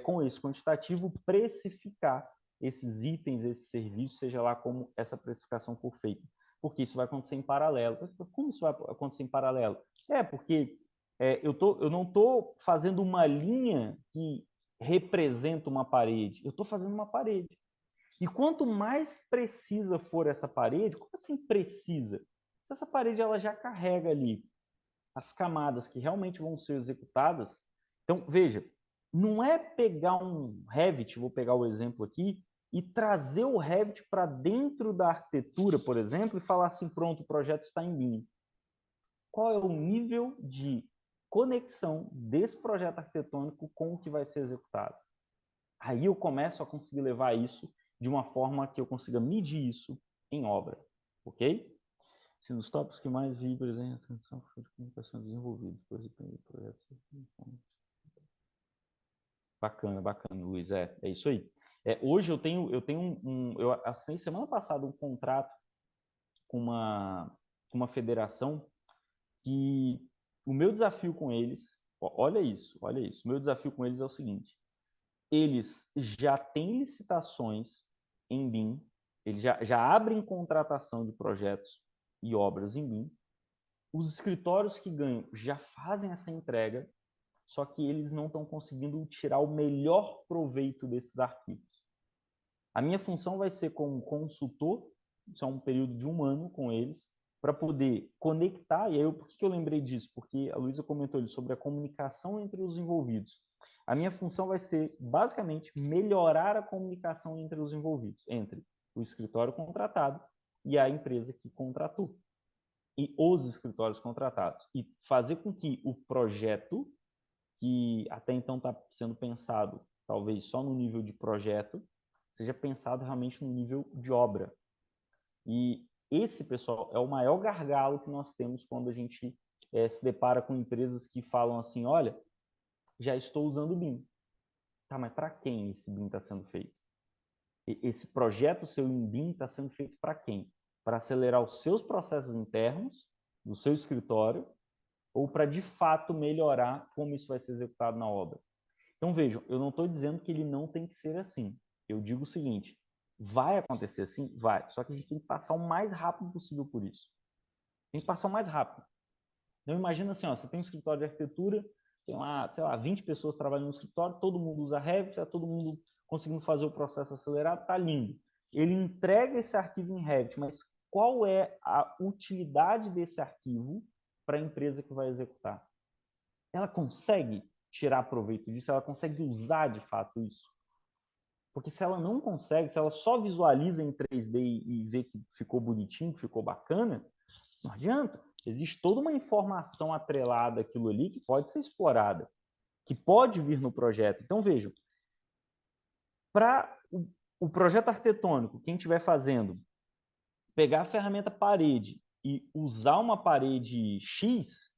A: com esse quantitativo, precificar esses itens, esses serviços, seja lá como essa precificação for feita. Porque isso vai acontecer em paralelo. Como isso vai acontecer em paralelo? Porque eu não estou fazendo uma linha que representa uma parede, eu estou fazendo uma parede. E quanto mais precisa for essa parede, como assim precisa? Se essa parede ela já carrega ali as camadas que realmente vão ser executadas, então veja, não é pegar um Revit, vou pegar o exemplo aqui, e trazer o Revit para dentro da arquitetura, por exemplo, e falar assim, pronto, o projeto está em BIM. Qual é o nível de conexão desse projeto arquitetônico com o que vai ser executado? Aí eu começo a conseguir levar isso de uma forma que eu consiga medir isso em obra, ok? Se nos tópicos que mais vi, por exemplo, atenção, foi de comunicação desenvolvida, por exemplo, projetos. Bacana, bacana, Luiz, é isso aí. Hoje eu assinei semana passada um contrato com uma federação que o meu desafio com eles, olha isso, o meu desafio com eles é o seguinte: eles já têm licitações em BIM, eles já abrem contratação de projetos e obras em BIM, os escritórios que ganham já fazem essa entrega, só que eles não estão conseguindo tirar o melhor proveito desses arquivos. A minha função vai ser como consultor, isso é um período de 1 ano com eles, para poder conectar, e aí por que eu lembrei disso? Porque a Luísa comentou ali sobre a comunicação entre os envolvidos. A minha função vai ser, basicamente, melhorar a comunicação entre os envolvidos, entre o escritório contratado e a empresa que contratou, e os escritórios contratados, e fazer com que o projeto, que até então está sendo pensado talvez só no nível de projeto, seja pensado realmente no nível de obra. E esse, pessoal, é o maior gargalo que nós temos quando a gente se depara com empresas que falam assim, olha, já estou usando o BIM. Tá, mas para quem esse BIM está sendo feito? Esse projeto seu em BIM está sendo feito para quem? Para acelerar os seus processos internos, do seu escritório, ou para, de fato, melhorar como isso vai ser executado na obra? Então, vejam, eu não estou dizendo que ele não tem que ser assim. Eu digo o seguinte, vai acontecer assim? Vai. Só que a gente tem que passar o mais rápido possível por isso. Tem que passar o mais rápido. Então, imagina assim, ó, você tem um escritório de arquitetura, tem lá, sei lá, 20 pessoas trabalhando no escritório, todo mundo usa Revit, tá todo mundo conseguindo fazer o processo acelerado, tá lindo. Ele entrega esse arquivo em Revit, mas qual é a utilidade desse arquivo para a empresa que vai executar? Ela consegue tirar proveito disso? Ela consegue usar de fato isso? Porque se ela não consegue, se ela só visualiza em 3D e vê que ficou bonitinho, que ficou bacana, não adianta. Existe toda uma informação atrelada àquilo ali que pode ser explorada, que pode vir no projeto. Então, vejam, para o projeto arquitetônico, quem estiver fazendo, pegar a ferramenta parede e usar uma parede X,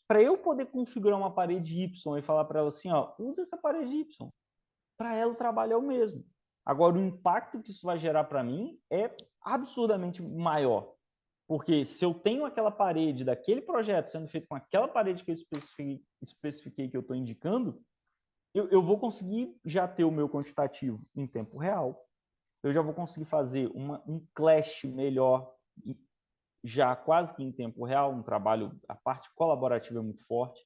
A: para eu poder configurar uma parede Y e falar para ela assim, ó, usa essa parede Y. Para ela o trabalho é o mesmo. Agora, o impacto que isso vai gerar para mim é absurdamente maior. Porque se eu tenho aquela parede daquele projeto sendo feito com aquela parede que eu especifiquei que eu estou indicando, eu vou conseguir já ter o meu quantitativo em tempo real. Eu já vou conseguir fazer um clash melhor, já quase que em tempo real, um trabalho, a parte colaborativa é muito forte.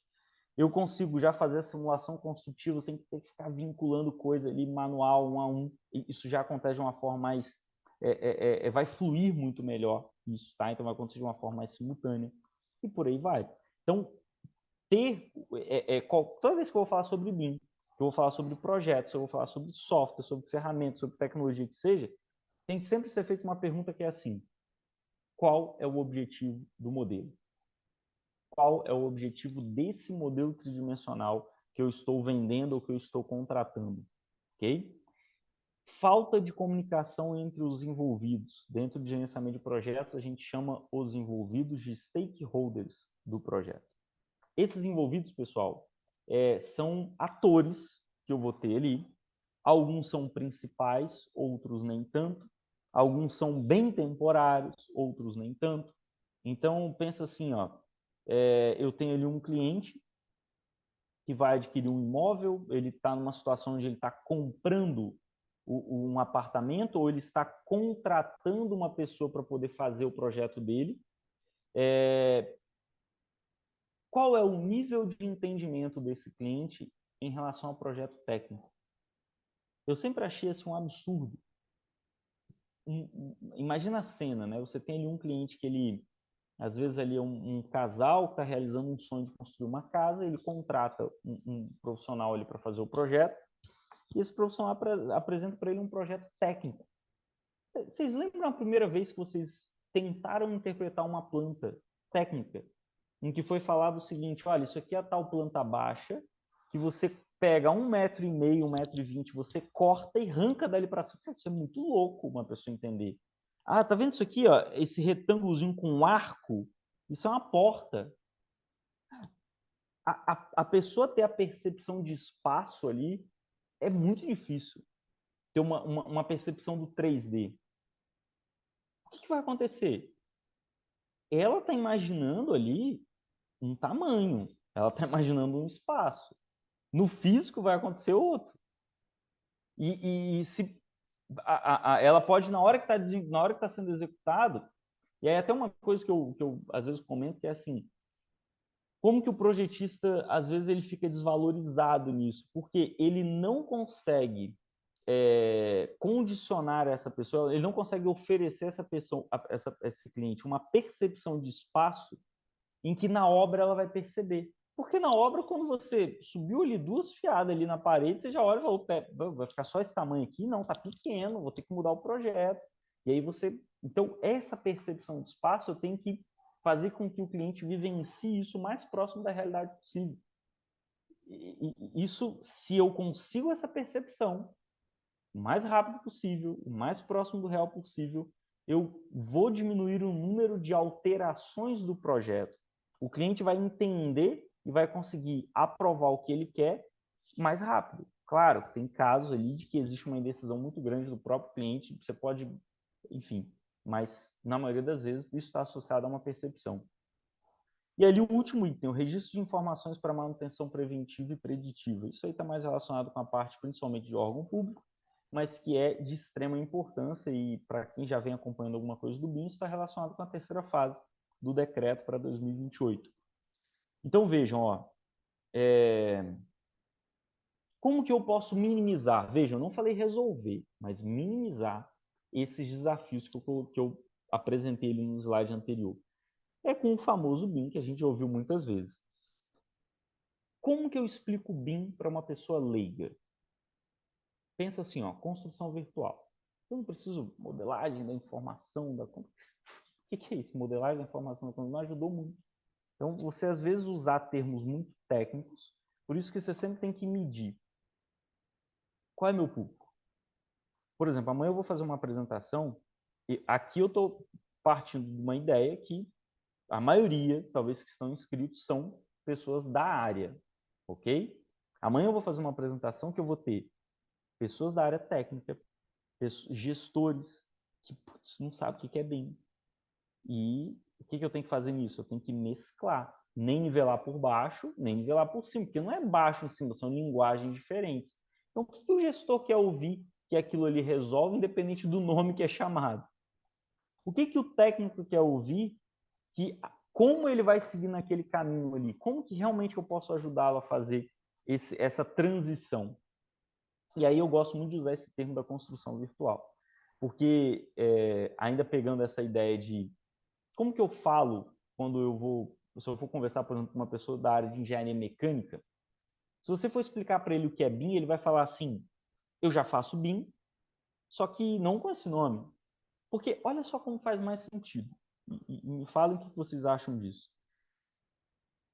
A: Eu consigo já fazer a simulação construtiva sem ter que ficar vinculando coisa ali manual, 1 a 1. Isso já acontece de uma forma mais... vai fluir muito melhor isso, tá? Então vai acontecer de uma forma mais simultânea e por aí vai. Então, toda vez que eu vou falar sobre BIM, que eu vou falar sobre projetos, eu vou falar sobre software, sobre ferramentas, sobre tecnologia que seja, tem que sempre ser feita uma pergunta que é assim: qual é o objetivo do modelo? Qual é o objetivo desse modelo tridimensional que eu estou vendendo ou que eu estou contratando, ok? Falta de comunicação entre os envolvidos. Dentro de gerenciamento de projetos, a gente chama os envolvidos de stakeholders do projeto. Esses envolvidos, pessoal, são atores que eu vou ter ali. Alguns são principais, outros nem tanto. Alguns são bem temporários, outros nem tanto. Então, pensa assim, ó, eu tenho ali um cliente que vai adquirir um imóvel, ele está numa situação onde ele está comprando um apartamento ou ele está contratando uma pessoa para poder fazer o projeto dele. Qual é o nível de entendimento desse cliente em relação ao projeto técnico? Eu sempre achei isso um absurdo. Imagina a cena, né? Você tem ali um cliente que ele, às vezes ali é um casal que está realizando um sonho de construir uma casa, ele contrata um profissional ali para fazer o projeto, e esse profissional apresenta para ele um projeto técnico. Vocês lembram a primeira vez que vocês tentaram interpretar uma planta técnica, em que foi falado o seguinte, olha, isso aqui é a tal planta baixa, que você pega 1,5 m, 1,20 m, você corta e arranca dali para cima. Isso é muito louco uma pessoa entender. Ah, tá vendo isso aqui, ó? Esse retângulozinho com um arco? Isso é uma porta. A pessoa ter a percepção de espaço ali é muito difícil. Ter uma percepção do 3D. O que vai acontecer? Ela está imaginando ali um tamanho, ela está imaginando um espaço. No físico vai acontecer outro. E se ela pode, na hora que está sendo executado, e aí até uma coisa que eu às vezes comento que é assim, como que o projetista, às vezes, ele fica desvalorizado nisso? Porque ele não consegue condicionar essa pessoa, ele não consegue oferecer essa pessoa, esse cliente uma percepção de espaço em que na obra ela vai perceber. Porque na obra, quando você subiu ali 2 fiadas ali na parede, você já olha e fala, vai ficar só esse tamanho aqui? Não, tá pequeno, vou ter que mudar o projeto. E aí você... Então, essa percepção de espaço, eu tenho que fazer com que o cliente vivencie isso o mais próximo da realidade possível. Isso, se eu consigo essa percepção, o mais rápido possível, o mais próximo do real possível, eu vou diminuir o número de alterações do projeto. O cliente vai entender e vai conseguir aprovar o que ele quer mais rápido. Claro, tem casos ali de que existe uma indecisão muito grande do próprio cliente, você pode, enfim, mas na maioria das vezes isso está associado a uma percepção. E ali o último item, o registro de informações para manutenção preventiva e preditiva. Isso aí está mais relacionado com a parte principalmente de órgão público, mas que é de extrema importância e para quem já vem acompanhando alguma coisa do BIM, está relacionado com a terceira fase do decreto para 2028. Então vejam, ó, como que eu posso minimizar? Vejam, eu não falei resolver, mas minimizar esses desafios que eu apresentei ali no slide anterior. É com o famoso BIM que a gente ouviu muitas vezes. Como que eu explico BIM para uma pessoa leiga? Pensa assim, ó, construção virtual. Eu não preciso modelagem da informação. O que é isso? Modelagem da informação não ajudou muito. Então, você às vezes usar termos muito técnicos, por isso que você sempre tem que medir. Qual é meu público? Por exemplo, amanhã eu vou fazer uma apresentação e aqui eu estou partindo de uma ideia que a maioria, talvez que estão inscritos, são pessoas da área, ok? Amanhã eu vou fazer uma apresentação que eu vou ter pessoas da área técnica, gestores que não sabem o que é BIM. E o que eu tenho que fazer nisso? Eu tenho que mesclar. Nem nivelar por baixo, nem nivelar por cima, porque não é baixo em cima, são linguagens diferentes. Então, o que o gestor quer ouvir que aquilo ali resolve, independente do nome que é chamado? O que o técnico quer ouvir que como ele vai seguir naquele caminho ali? Como que realmente eu posso ajudá-lo a fazer essa transição? E aí eu gosto muito de usar esse termo da construção virtual, porque ainda pegando essa ideia de como que eu falo quando se eu for conversar, por exemplo, com uma pessoa da área de engenharia mecânica, se você for explicar para ele o que é BIM, ele vai falar assim, eu já faço BIM, só que não com esse nome. Porque olha só como faz mais sentido. E me falem o que vocês acham disso.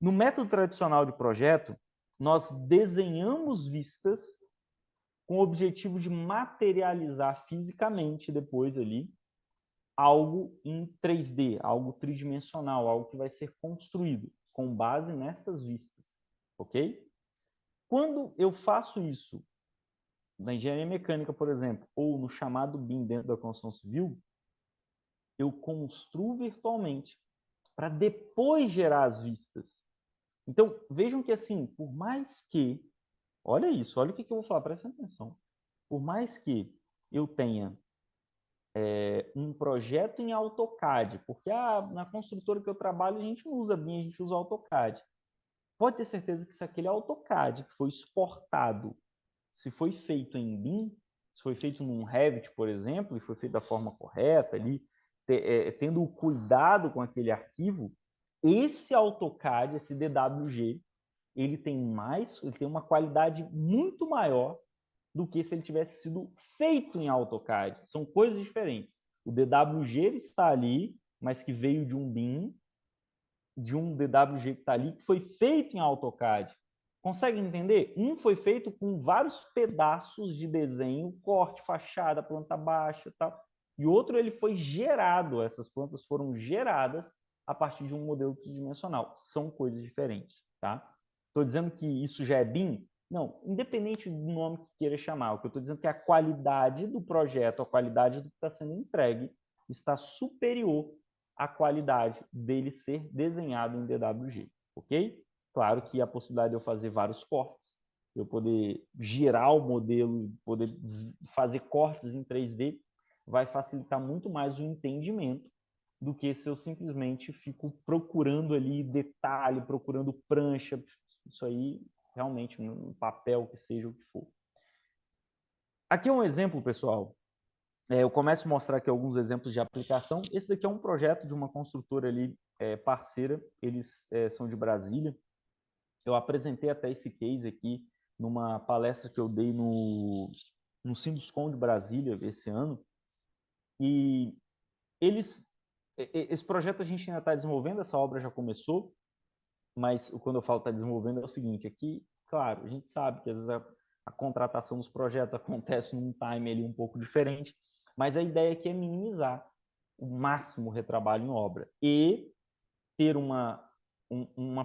A: No método tradicional de projeto, nós desenhamos vistas com o objetivo de materializar fisicamente depois ali algo em 3D, algo tridimensional, algo que vai ser construído com base nestas vistas, ok? Quando eu faço isso na engenharia mecânica, por exemplo, ou no chamado BIM dentro da construção civil, eu construo virtualmente para depois gerar as vistas. Então, vejam que assim, por mais que, olha isso, olha o que eu vou falar, presta atenção. Por mais que eu tenha um projeto em AutoCAD, porque na construtora que eu trabalho a gente não usa BIM, a gente usa AutoCAD. Pode ter certeza que se aquele AutoCAD que foi exportado, se foi feito em BIM, se foi feito num Revit, por exemplo, e foi feito da forma correta ali, tendo o cuidado com aquele arquivo, esse AutoCAD, esse DWG, ele tem uma qualidade muito maior do que se ele tivesse sido feito em AutoCAD. São coisas diferentes. O DWG ele está ali, mas que veio de um BIM, de um DWG que está ali, que foi feito em AutoCAD. Consegue entender? Um foi feito com vários pedaços de desenho, corte, fachada, planta baixa e tal. E outro ele foi gerado, essas plantas foram geradas a partir de um modelo tridimensional. São coisas diferentes, tá? Estou dizendo que isso já é BIM? Não, independente do nome que queira chamar, o que eu estou dizendo é que a qualidade do projeto, a qualidade do que está sendo entregue, está superior à qualidade dele ser desenhado em DWG, ok? Claro que a possibilidade de eu fazer vários cortes, eu poder girar o modelo, poder fazer cortes em 3D, vai facilitar muito mais o entendimento do que se eu simplesmente fico procurando ali detalhe, procurando prancha, isso aí realmente um papel que seja o que for. Aqui é um exemplo, pessoal. Eu começo a mostrar aqui alguns exemplos de aplicação. Esse daqui é um projeto de uma construtora ali parceira, eles são de Brasília. Eu apresentei até esse case aqui numa palestra que eu dei no Sinduscon de Brasília esse ano. E esse projeto a gente ainda está desenvolvendo, essa obra já começou, mas quando eu falo está desenvolvendo é o seguinte, aqui, claro, a gente sabe que às vezes a contratação dos projetos acontece num time ali um pouco diferente, mas a ideia aqui é minimizar o máximo retrabalho em obra e ter uma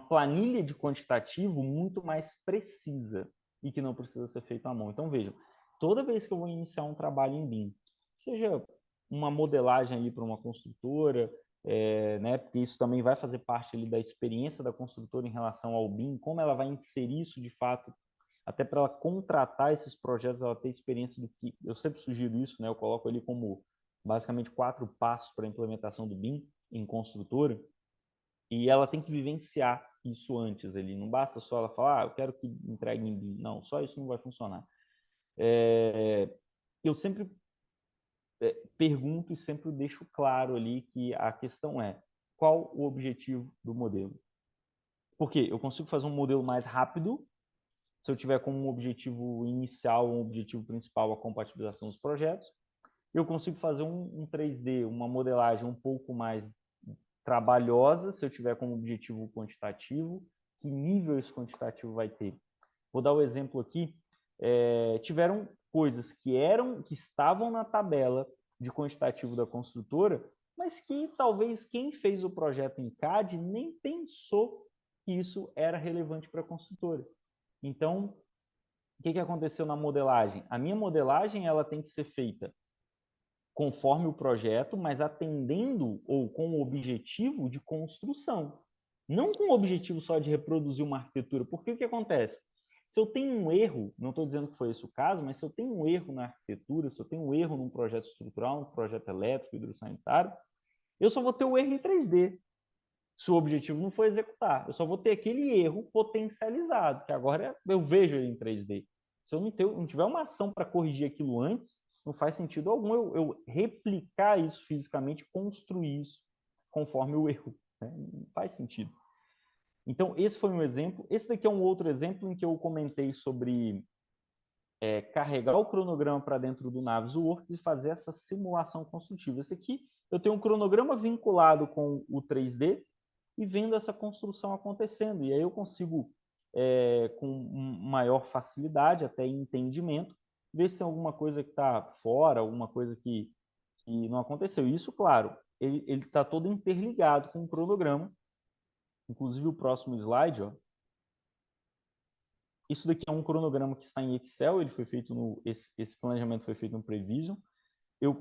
A: planilha de quantitativo muito mais precisa e que não precisa ser feito à mão. Então, vejam, toda vez que eu vou iniciar um trabalho em BIM, seja uma modelagem ali para uma construtora, né, porque isso também vai fazer parte ali da experiência da construtora em relação ao BIM, como ela vai inserir isso de fato, até para ela contratar esses projetos, ela ter experiência do que... Eu sempre sugiro isso, né, eu coloco ali como basicamente 4 passos para a implementação do BIM em construtora, e ela tem que vivenciar isso antes ali. Não basta só ela falar, eu quero que entregue em BIM. Não, só isso não vai funcionar. Eu sempre pergunto e sempre deixo claro ali que a questão é qual o objetivo do modelo. Porque eu consigo fazer um modelo mais rápido se eu tiver como objetivo inicial, um objetivo principal a compatibilização dos projetos. Eu consigo fazer um 3D, uma modelagem um pouco mais trabalhosa, se eu tiver como objetivo quantitativo. Que nível esse quantitativo vai ter? Vou dar o um exemplo aqui. Tiveram coisas que estavam na tabela de quantitativo da construtora, mas que talvez quem fez o projeto em CAD nem pensou que isso era relevante para a construtora. Então, o que aconteceu na modelagem? A minha modelagem ela tem que ser feita conforme o projeto, mas atendendo ou com o objetivo de construção. Não com o objetivo só de reproduzir uma arquitetura. Porque o que acontece? Se eu tenho um erro, não estou dizendo que foi esse o caso, mas se eu tenho um erro na arquitetura, se eu tenho um erro num projeto estrutural, num projeto elétrico, hidrossanitário, eu só vou ter o erro em 3D. Se o objetivo não for executar, eu só vou ter aquele erro potencializado, que agora eu vejo ele em 3D. Se eu não tiver uma ação para corrigir aquilo antes, não faz sentido algum eu replicar isso fisicamente, construir isso conforme o erro. Né? Não faz sentido. Então, esse foi um exemplo. Esse daqui é um outro exemplo em que eu comentei sobre carregar o cronograma para dentro do Navisworks e fazer essa simulação construtiva. Esse aqui, eu tenho um cronograma vinculado com o 3D e vendo essa construção acontecendo. E aí eu consigo com maior facilidade, até entendimento, ver se tem alguma coisa que está fora, alguma coisa que não aconteceu. Isso, claro, ele está todo interligado com o cronograma. Inclusive, o próximo slide, ó, isso daqui é um cronograma que está em Excel, ele foi feito esse planejamento foi feito no Prevision. Eu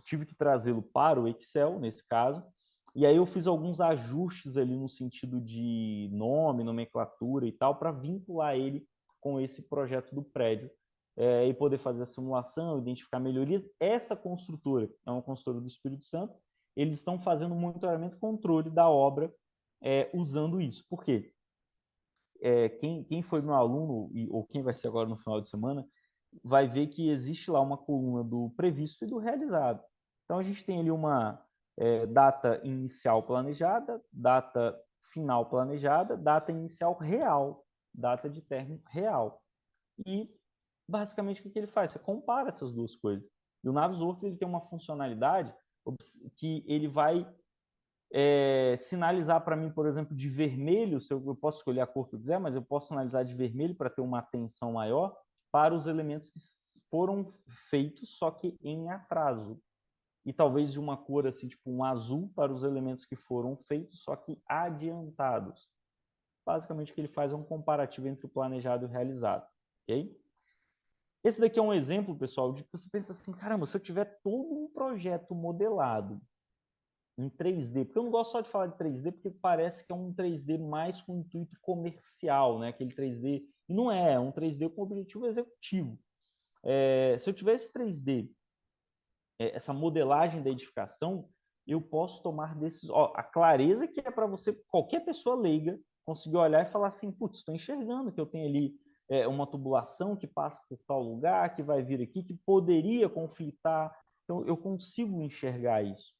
A: tive que trazê-lo para o Excel, nesse caso, e aí eu fiz alguns ajustes ali no sentido de nome, nomenclatura e tal, para vincular ele com esse projeto do prédio, e poder fazer a simulação, identificar melhorias. Essa construtora é uma construtora do Espírito Santo, eles estão fazendo monitoramento e controle da obra usando isso. Por quê? Quem foi meu aluno, ou quem vai ser agora no final de semana, vai ver que existe lá uma coluna do previsto e do realizado. Então, a gente tem ali uma data inicial planejada, data final planejada, data inicial real, data de término real. E, basicamente, o que ele faz? Você compara essas duas coisas. E o Navisworks ele tem uma funcionalidade que ele vai sinalizar para mim, por exemplo, de vermelho, se eu posso escolher a cor que eu quiser, mas eu posso sinalizar de vermelho para ter uma atenção maior para os elementos que foram feitos, só que em atraso. E talvez de uma cor assim, tipo um azul para os elementos que foram feitos, só que adiantados. Basicamente, o que ele faz é um comparativo entre o planejado e o realizado. Ok? Esse daqui é um exemplo, pessoal, de que você pensa assim, caramba, se eu tiver todo um projeto modelado em 3D, porque eu não gosto só de falar de 3D, porque parece que é um 3D mais com intuito comercial, né? Aquele 3D, e não é um 3D com objetivo executivo. Se eu tiver esse 3D, essa modelagem da edificação, eu posso tomar decisões. A clareza que é para você, qualquer pessoa leiga, conseguir olhar e falar assim, putz, estou enxergando que eu tenho ali uma tubulação que passa por tal lugar, que vai vir aqui, que poderia conflitar. Então, eu consigo enxergar isso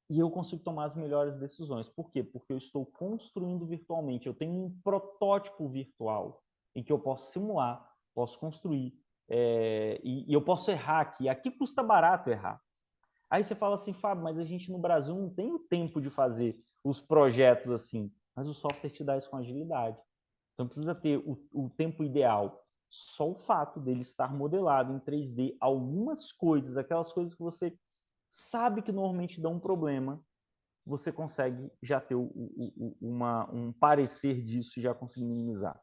A: e eu consigo tomar as melhores decisões. Por quê? Porque eu estou construindo virtualmente. Eu tenho um protótipo virtual em que eu posso simular, posso construir, e eu posso errar aqui. Aqui custa barato errar. Aí você fala assim, Fábio, mas a gente no Brasil não tem o tempo de fazer os projetos assim. Mas o software te dá isso com agilidade. Você não precisa ter o tempo ideal. Só o fato dele estar modelado em 3D, algumas coisas, aquelas coisas que você sabe que normalmente dão um problema, você consegue já ter um parecer disso e já conseguir minimizar.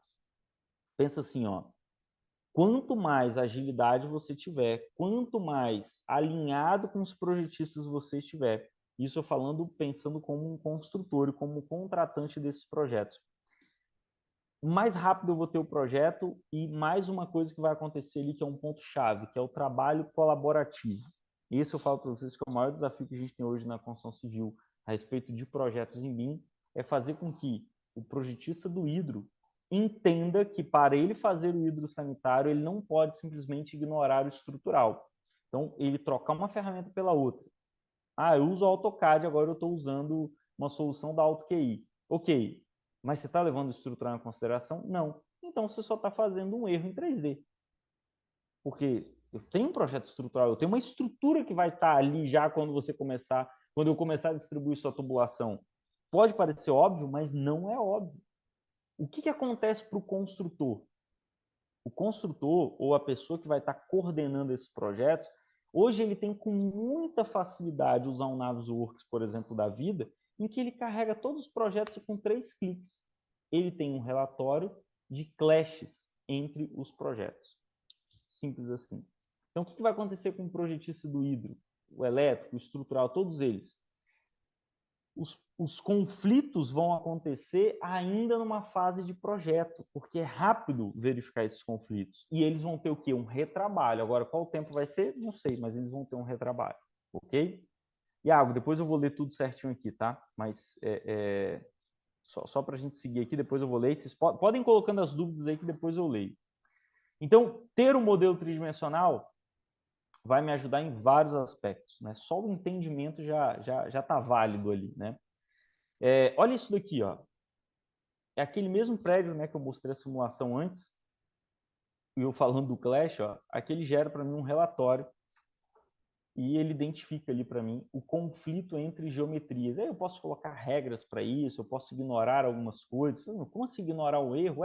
A: Pensa assim, ó, quanto mais agilidade você tiver, quanto mais alinhado com os projetistas você estiver, isso eu falando, pensando como um construtor e como contratante desses projetos, mais rápido eu vou ter o projeto e mais uma coisa que vai acontecer ali, que é um ponto-chave, que é o trabalho colaborativo. Esse eu falo para vocês que é o maior desafio que a gente tem hoje na construção civil a respeito de projetos em BIM, é fazer com que o projetista do hidro entenda que para ele fazer o hidro sanitário, ele não pode simplesmente ignorar o estrutural. Então, ele trocar uma ferramenta pela outra. Ah, eu uso o AutoCAD, agora eu estou usando uma solução da AutoQI. Ok, mas você está levando o estrutural em consideração? Não. Então, você só está fazendo um erro em 3D. Porque eu tenho um projeto estrutural, eu tenho uma estrutura que vai estar ali já quando eu começar a distribuir sua tubulação. Pode parecer óbvio, mas não é óbvio. O que acontece para o construtor? O construtor ou a pessoa que vai estar coordenando esses projetos, hoje ele tem com muita facilidade usar um Navisworks, por exemplo, da vida, em que ele carrega todos os projetos com 3 cliques. Ele tem um relatório de clashes entre os projetos. Simples assim. Então, o que vai acontecer com o projetista do hidro, o elétrico, o estrutural, todos eles? Os conflitos vão acontecer ainda numa fase de projeto, porque é rápido verificar esses conflitos. E eles vão ter o quê? Um retrabalho. Agora, qual o tempo vai ser? Não sei, mas eles vão ter um retrabalho. Ok? Iago, depois eu vou ler tudo certinho aqui, tá? Mas só para a gente seguir aqui, depois eu vou ler. Vocês podem ir colocando as dúvidas aí que depois eu leio. Então, ter um modelo tridimensional vai me ajudar em vários aspectos, né? Só o entendimento já tá válido ali, né? Olha isso daqui, ó. É aquele mesmo prédio, né, que eu mostrei a simulação antes, e eu falando do Clash, ó, aqui ele gera para mim um relatório e ele identifica ali para mim o conflito entre geometrias. Aí eu posso colocar regras para isso, eu posso ignorar algumas coisas. Como assim ignorar o erro?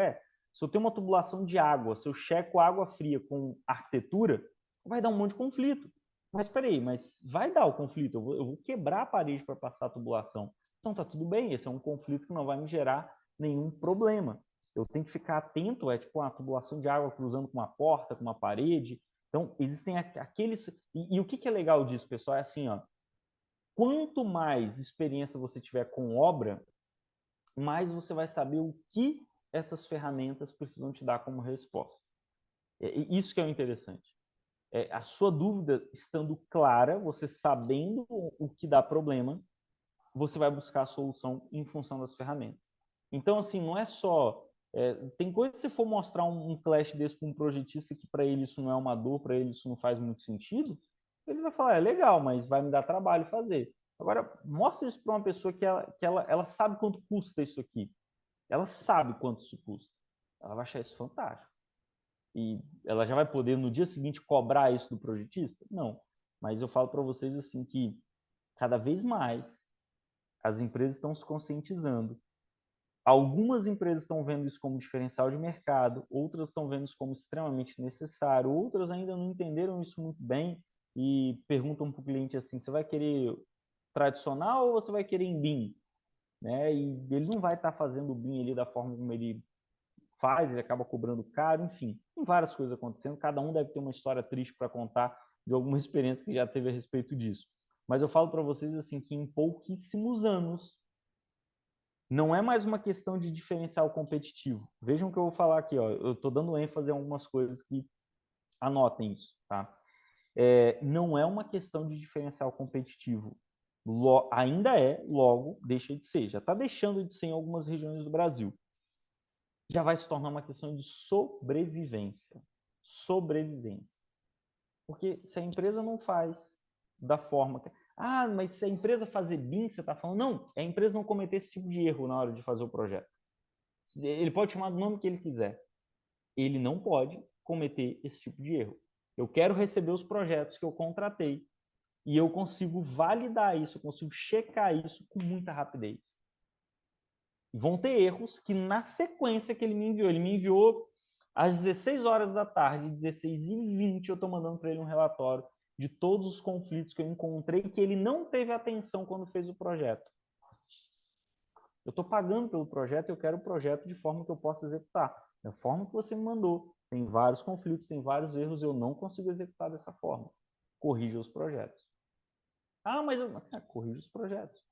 A: Se eu tenho uma tubulação de água, se eu checo água fria com arquitetura, vai dar um monte de conflito. Mas espera aí, mas vai dar o conflito, eu vou quebrar a parede para passar a tubulação. Então tá tudo bem, esse é um conflito que não vai me gerar nenhum problema. Eu tenho que ficar atento, tipo uma tubulação de água cruzando com uma porta, com uma parede. Então, existem aqueles... E o que é legal disso, pessoal? É assim, ó, quanto mais experiência você tiver com obra, mais você vai saber o que essas ferramentas precisam te dar como resposta. Isso que é o interessante. A sua dúvida estando clara, você sabendo o que dá problema, você vai buscar a solução em função das ferramentas. Então, assim, não é só... tem coisa que se for mostrar um clash desse para um projetista que para ele isso não é uma dor, para ele isso não faz muito sentido, ele vai falar, é legal, mas vai me dar trabalho fazer. Agora, mostra isso para uma pessoa que ela sabe quanto custa isso aqui. Ela sabe quanto isso custa. Ela vai achar isso fantástico. E ela já vai poder, no dia seguinte, cobrar isso do projetista? Não. Mas eu falo para vocês assim que cada vez mais as empresas estão se conscientizando. Algumas empresas estão vendo isso como diferencial de mercado, outras estão vendo isso como extremamente necessário, outras ainda não entenderam isso muito bem e perguntam para o cliente assim, você vai querer tradicional ou você vai querer em BIM? Né? E ele não vai estar fazendo o BIM ali da forma como ele faz, ele acaba cobrando caro, enfim, tem várias coisas acontecendo, cada um deve ter uma história triste para contar de alguma experiência que já teve a respeito disso. Mas eu falo para vocês assim que em pouquíssimos anos não é mais uma questão de diferencial competitivo. Vejam o que eu vou falar aqui, ó. Eu estou dando ênfase em algumas coisas que anotem isso, tá? Não é uma questão de diferencial competitivo. Ainda é, logo deixa de ser. Já está deixando de ser em algumas regiões do Brasil. Já vai se tornar uma questão de sobrevivência. Sobrevivência. Porque se a empresa não faz da forma que... Ah, mas se a empresa fazer BIM, você está falando... Não, a empresa não cometer esse tipo de erro na hora de fazer o projeto. Ele pode chamar do nome que ele quiser. Ele não pode cometer esse tipo de erro. Eu quero receber os projetos que eu contratei e eu consigo validar isso, eu consigo checar isso com muita rapidez. Vão ter erros que na sequência que ele me enviou às 16 horas da tarde, 16h20, eu estou mandando para ele um relatório de todos os conflitos que eu encontrei que ele não teve atenção quando fez o projeto. Eu estou pagando pelo projeto e eu quero o projeto de forma que eu possa executar. Da forma que você me mandou. Tem vários conflitos, tem vários erros, eu não consigo executar dessa forma. Corrija os projetos. Ah, mas eu... corrija os projetos.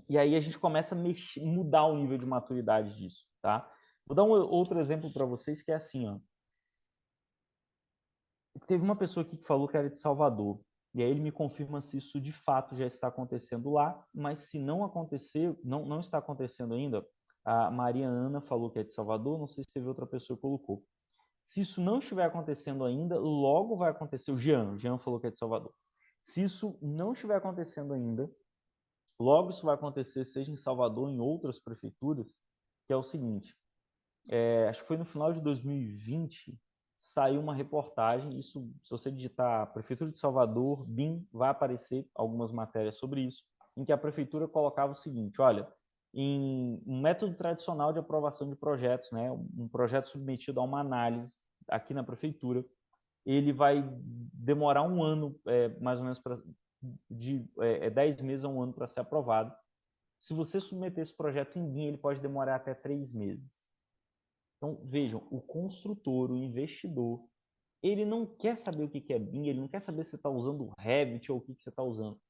A: E aí a gente começa a mudar o nível de maturidade disso, tá? Vou dar um outro exemplo para vocês que é assim, ó. Teve uma pessoa aqui que falou que era de Salvador. E aí ele me confirma se isso de fato já está acontecendo lá, mas se não acontecer, não está acontecendo ainda, a Maria Ana falou que é de Salvador, não sei se teve outra pessoa que colocou. Se isso não estiver acontecendo ainda, logo vai acontecer. O Jean falou que é de Salvador. Se isso não estiver acontecendo ainda, logo isso vai acontecer, seja em Salvador ou em outras prefeituras, que é o seguinte, acho que foi no final de 2020, saiu uma reportagem, isso, se você digitar Prefeitura de Salvador, BIM, vai aparecer algumas matérias sobre isso, em que a prefeitura colocava o seguinte, olha, em um método tradicional de aprovação de projetos, né, um projeto submetido a uma análise aqui na prefeitura, ele vai demorar um ano, mais ou menos, de 10 meses a um ano para ser aprovado. Se você submeter esse projeto em BIM, ele pode demorar até 3 meses. Então, vejam, o construtor, o investidor, ele não quer saber o que é BIM, ele não quer saber se você está usando o Revit ou o que você está usando.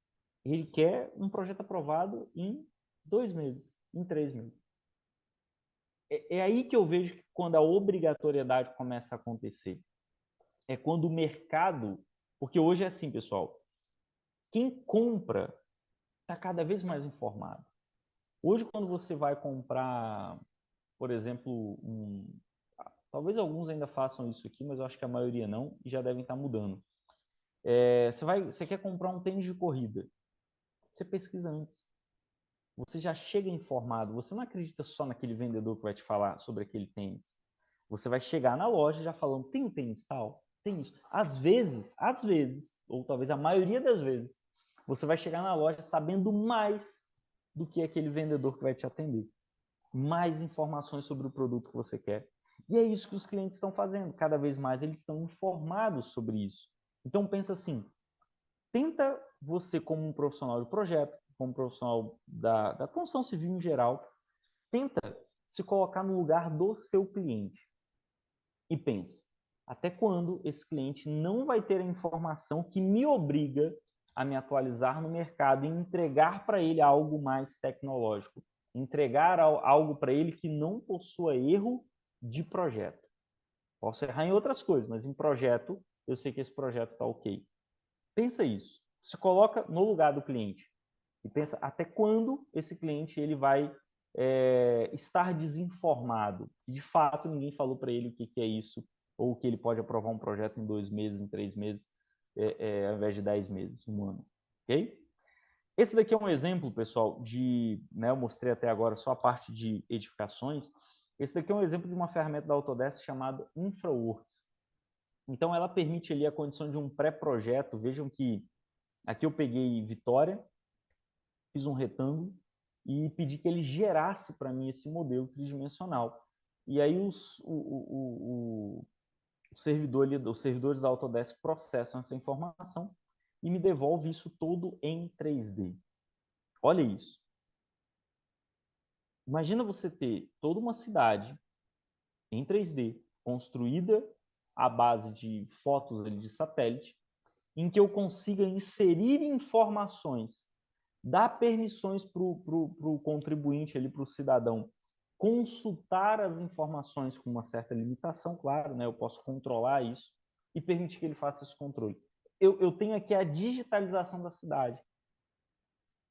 A: Ele quer um projeto aprovado em 2 meses, em 3 meses. É aí que eu vejo que quando a obrigatoriedade começa a acontecer. É quando o mercado... Porque hoje é assim, pessoal. Quem compra está cada vez mais informado. Hoje, quando você vai comprar, por exemplo, talvez alguns ainda façam isso aqui, mas eu acho que a maioria não, e já devem estar mudando. Você quer comprar um tênis de corrida, você pesquisa antes. Você já chega informado, você não acredita só naquele vendedor que vai te falar sobre aquele tênis. Você vai chegar na loja já falando, tem um tênis tal? Tem isso. Às vezes, ou talvez a maioria das vezes, você vai chegar na loja sabendo mais do que aquele vendedor que vai te atender. Mais informações sobre o produto que você quer. E é isso que os clientes estão fazendo. Cada vez mais eles estão informados sobre isso. Então pensa assim, tenta você como um profissional de projeto, como um profissional da construção civil em geral, tenta se colocar no lugar do seu cliente. E pense, até quando esse cliente não vai ter a informação que me obriga a me atualizar no mercado e entregar para ele algo mais tecnológico, entregar algo para ele que não possua erro de projeto. Posso errar em outras coisas, mas em projeto, eu sei que esse projeto está ok. Pensa isso. Se coloca no lugar do cliente e pensa até quando esse cliente ele vai estar desinformado. De fato, ninguém falou para ele o que é isso, ou que ele pode aprovar um projeto em 2 meses, em 3 meses, ao invés de 10 meses, um ano. Ok? Esse daqui é um exemplo, pessoal, né, eu mostrei até agora só a parte de edificações. Esse daqui é um exemplo de uma ferramenta da Autodesk chamada InfraWorks. Então, ela permite ali a condição de um pré-projeto. Vejam que aqui eu peguei Vitória, fiz um retângulo e pedi que ele gerasse para mim esse modelo tridimensional. E aí o servidor ali, os servidores da Autodesk processam essa informação e me devolve isso todo em 3D. Olha isso. Imagina você ter toda uma cidade em 3D, construída à base de fotos ali de satélite, em que eu consiga inserir informações, dar permissões para o contribuinte, para o cidadão, consultar as informações com uma certa limitação, claro, né? Eu posso controlar isso e permitir que ele faça esse controle. Eu tenho aqui a digitalização da cidade.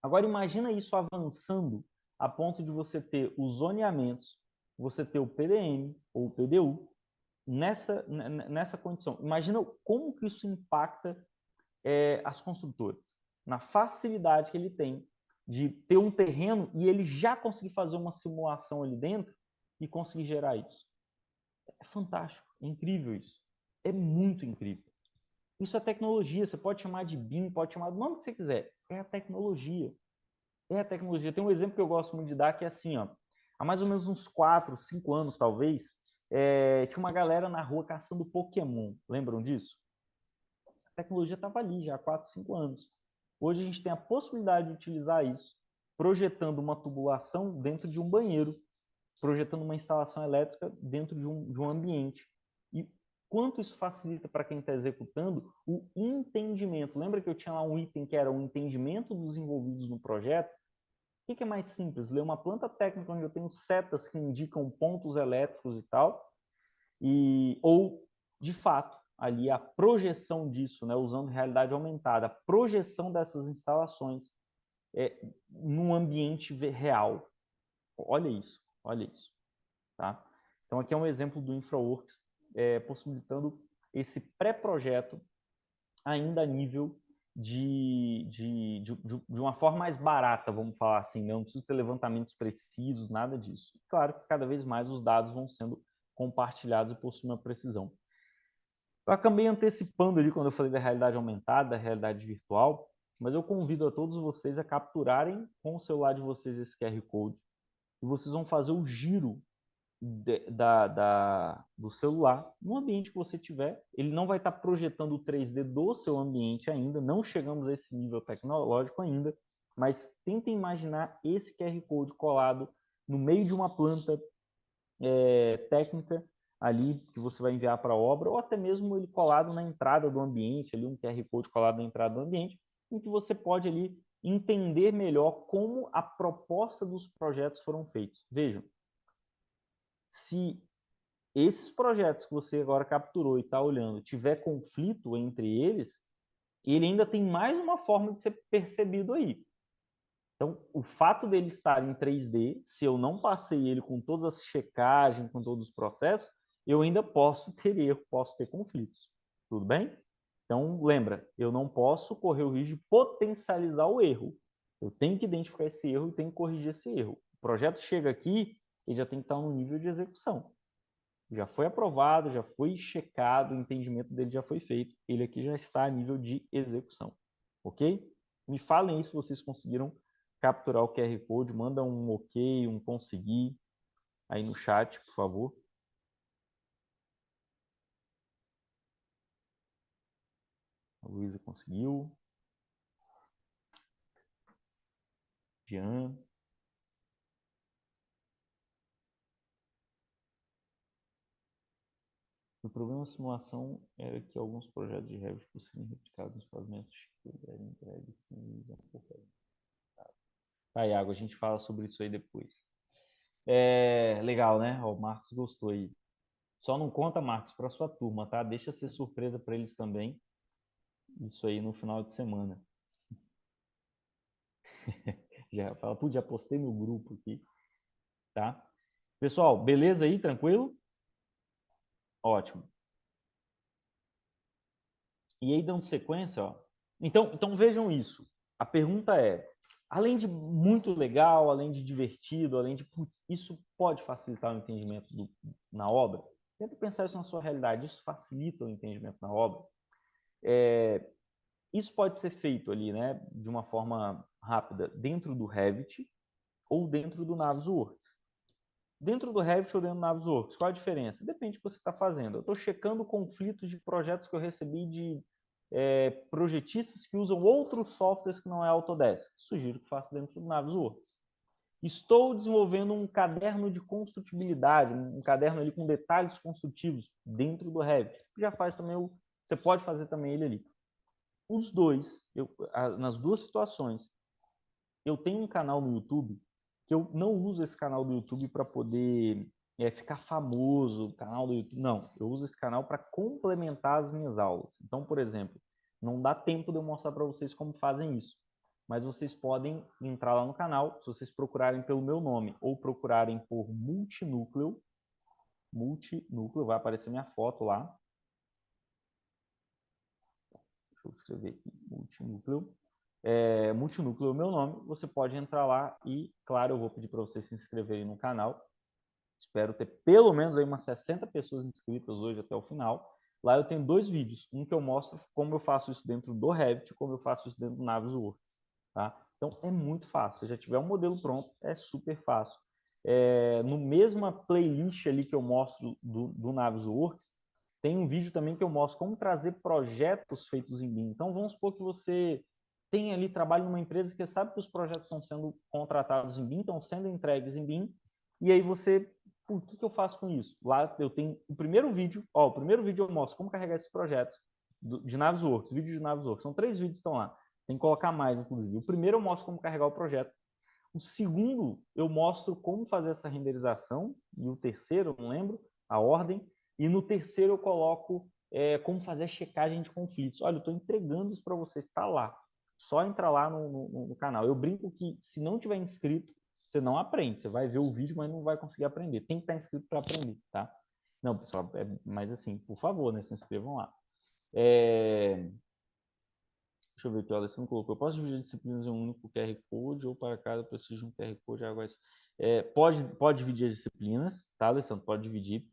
A: Agora, imagina isso avançando a ponto de você ter os zoneamentos, você ter o PDM ou o PDU nessa condição. Imagina como que isso impacta as construtoras, na facilidade que ele tem de ter um terreno e ele já conseguir fazer uma simulação ali dentro e conseguir gerar isso. É fantástico, é incrível isso. É muito incrível. Isso é tecnologia, você pode chamar de BIM, pode chamar do nome que você quiser. É a tecnologia. É a tecnologia. Tem um exemplo que eu gosto muito de dar que é assim, ó, há mais ou menos uns 4, 5 anos, talvez, tinha uma galera na rua caçando Pokémon. Lembram disso? A tecnologia estava ali já há 4, 5 anos. Hoje a gente tem a possibilidade de utilizar isso, projetando uma tubulação dentro de um banheiro, projetando uma instalação elétrica dentro de um ambiente. E quanto isso facilita para quem está executando o entendimento. Lembra que eu tinha lá um item que era o entendimento dos envolvidos no projeto? O que é mais simples? Ler uma planta técnica onde eu tenho setas que indicam pontos elétricos e tal, ou, de fato, ali a projeção disso, né, usando realidade aumentada, a projeção dessas instalações num ambiente real. Olha isso, olha isso. Tá? Então, aqui é um exemplo do InfraWorks possibilitando esse pré-projeto ainda a nível de uma forma mais barata, vamos falar assim, né? Não preciso ter levantamentos precisos, nada disso. Claro que cada vez mais os dados vão sendo compartilhados e possuem uma precisão. Eu acabei antecipando ali quando eu falei da realidade aumentada, da realidade virtual, mas eu convido a todos vocês a capturarem com o celular de vocês esse QR Code e vocês vão fazer o giro do celular no ambiente que você tiver. Ele não vai estar projetando o 3D do seu ambiente ainda, não chegamos a esse nível tecnológico ainda, mas tentem imaginar esse QR Code colado no meio de uma planta técnica ali que você vai enviar para a obra, ou até mesmo ele colado na entrada do ambiente, ali um QR Code colado na entrada do ambiente, em que você pode ali entender melhor como a proposta dos projetos foram feitos. Vejam, se esses projetos que você agora capturou e está olhando tiver conflito entre eles, ele ainda tem mais uma forma de ser percebido aí. Então, o fato dele estar em 3D, se eu não passei ele com todas as checagens, com todos os processos, eu ainda posso ter erro, posso ter conflitos. Tudo bem? Então, lembra, eu não posso correr o risco de potencializar o erro. Eu tenho que identificar esse erro e tenho que corrigir esse erro. O projeto chega aqui, ele já tem que estar no nível de execução. já foi aprovado, já foi checado, o entendimento dele já foi feito. Ele aqui já está a nível de execução, ok? Me falem aí se vocês conseguiram capturar o QR Code, manda um ok, um conseguir aí no chat, por favor. A Luísa conseguiu. Jean. O problema da simulação era que alguns projetos de Revit fossem replicados nos pavimentos que eram entregues sem visão porcaria. Tá, Iago, a gente fala sobre isso aí depois. Legal, né? Ó, o Marcos gostou aí. Só não conta, Marcos, para sua turma, tá? Deixa ser surpresa para eles também. Isso aí no final de semana. Já fala, putz, já postei no grupo aqui, tá? Pessoal, beleza aí? Tranquilo? Ótimo. E aí, dando sequência, ó. Então vejam isso. A pergunta é, além de muito legal, além de divertido, além de, putz, isso pode facilitar o entendimento na obra? Tenta pensar isso na sua realidade. Isso facilita o entendimento na obra? Isso pode ser feito ali, né, de uma forma rápida dentro do Revit ou dentro do Navisworks. Dentro do Revit ou dentro do Navisworks, qual a diferença? Depende do que você está fazendo. Eu estou checando conflitos de projetos que eu recebi de projetistas que usam outros softwares que não é Autodesk. Sugiro que faça dentro do Navisworks. Estou desenvolvendo um caderno de construtibilidade, um caderno ali com detalhes construtivos dentro do Revit. Já faz também você pode fazer também ele ali. Os dois, nas duas situações, eu tenho um canal no YouTube que eu não uso esse canal do YouTube para poder ficar famoso, canal do YouTube. Não, eu uso esse canal para complementar as minhas aulas. Então, por exemplo, não dá tempo de eu mostrar para vocês como fazem isso. Mas vocês podem entrar lá no canal, se vocês procurarem pelo meu nome ou procurarem por multinúcleo, vai aparecer minha foto lá. Deixa eu escrever aqui, multinúcleo. Multinúcleo é o meu nome, você pode entrar lá e, claro, eu vou pedir para vocês se inscreverem no canal. Espero ter pelo menos aí umas 60 pessoas inscritas hoje até o final. Lá eu tenho 2 vídeos, um que eu mostro como eu faço isso dentro do Revit, como eu faço isso dentro do Navisworks, tá? Então é muito fácil, se já tiver um modelo pronto, é super fácil. No mesma playlist ali que eu mostro do Navisworks, tem um vídeo também que eu mostro como trazer projetos feitos em BIM. Então vamos supor que você tem ali trabalho numa empresa que sabe que os projetos estão sendo contratados em BIM, estão sendo entregues em BIM, e aí você, o que eu faço com isso? Lá eu tenho o primeiro vídeo, o primeiro vídeo eu mostro como carregar esses projetos de Navisworks, vídeo de Navisworks, são 3 vídeos que estão lá, tem que colocar mais, inclusive. O primeiro eu mostro como carregar o projeto, o segundo eu mostro como fazer essa renderização, e o terceiro, eu não lembro a ordem, e no terceiro eu coloco como fazer a checagem de conflitos. Olha, eu estou entregando isso para vocês, está lá. Só entrar lá no canal. Eu brinco que se não tiver inscrito, você não aprende. Você vai ver o vídeo, mas não vai conseguir aprender. Tem que estar inscrito para aprender, tá? Não, pessoal, mas assim, por favor, né, se inscrevam lá. Deixa eu ver aqui, o Alessandro colocou. Eu posso dividir disciplinas em um único QR Code ou para cada preciso de um QR Code? Pode dividir as disciplinas, tá, Alessandro? Pode dividir.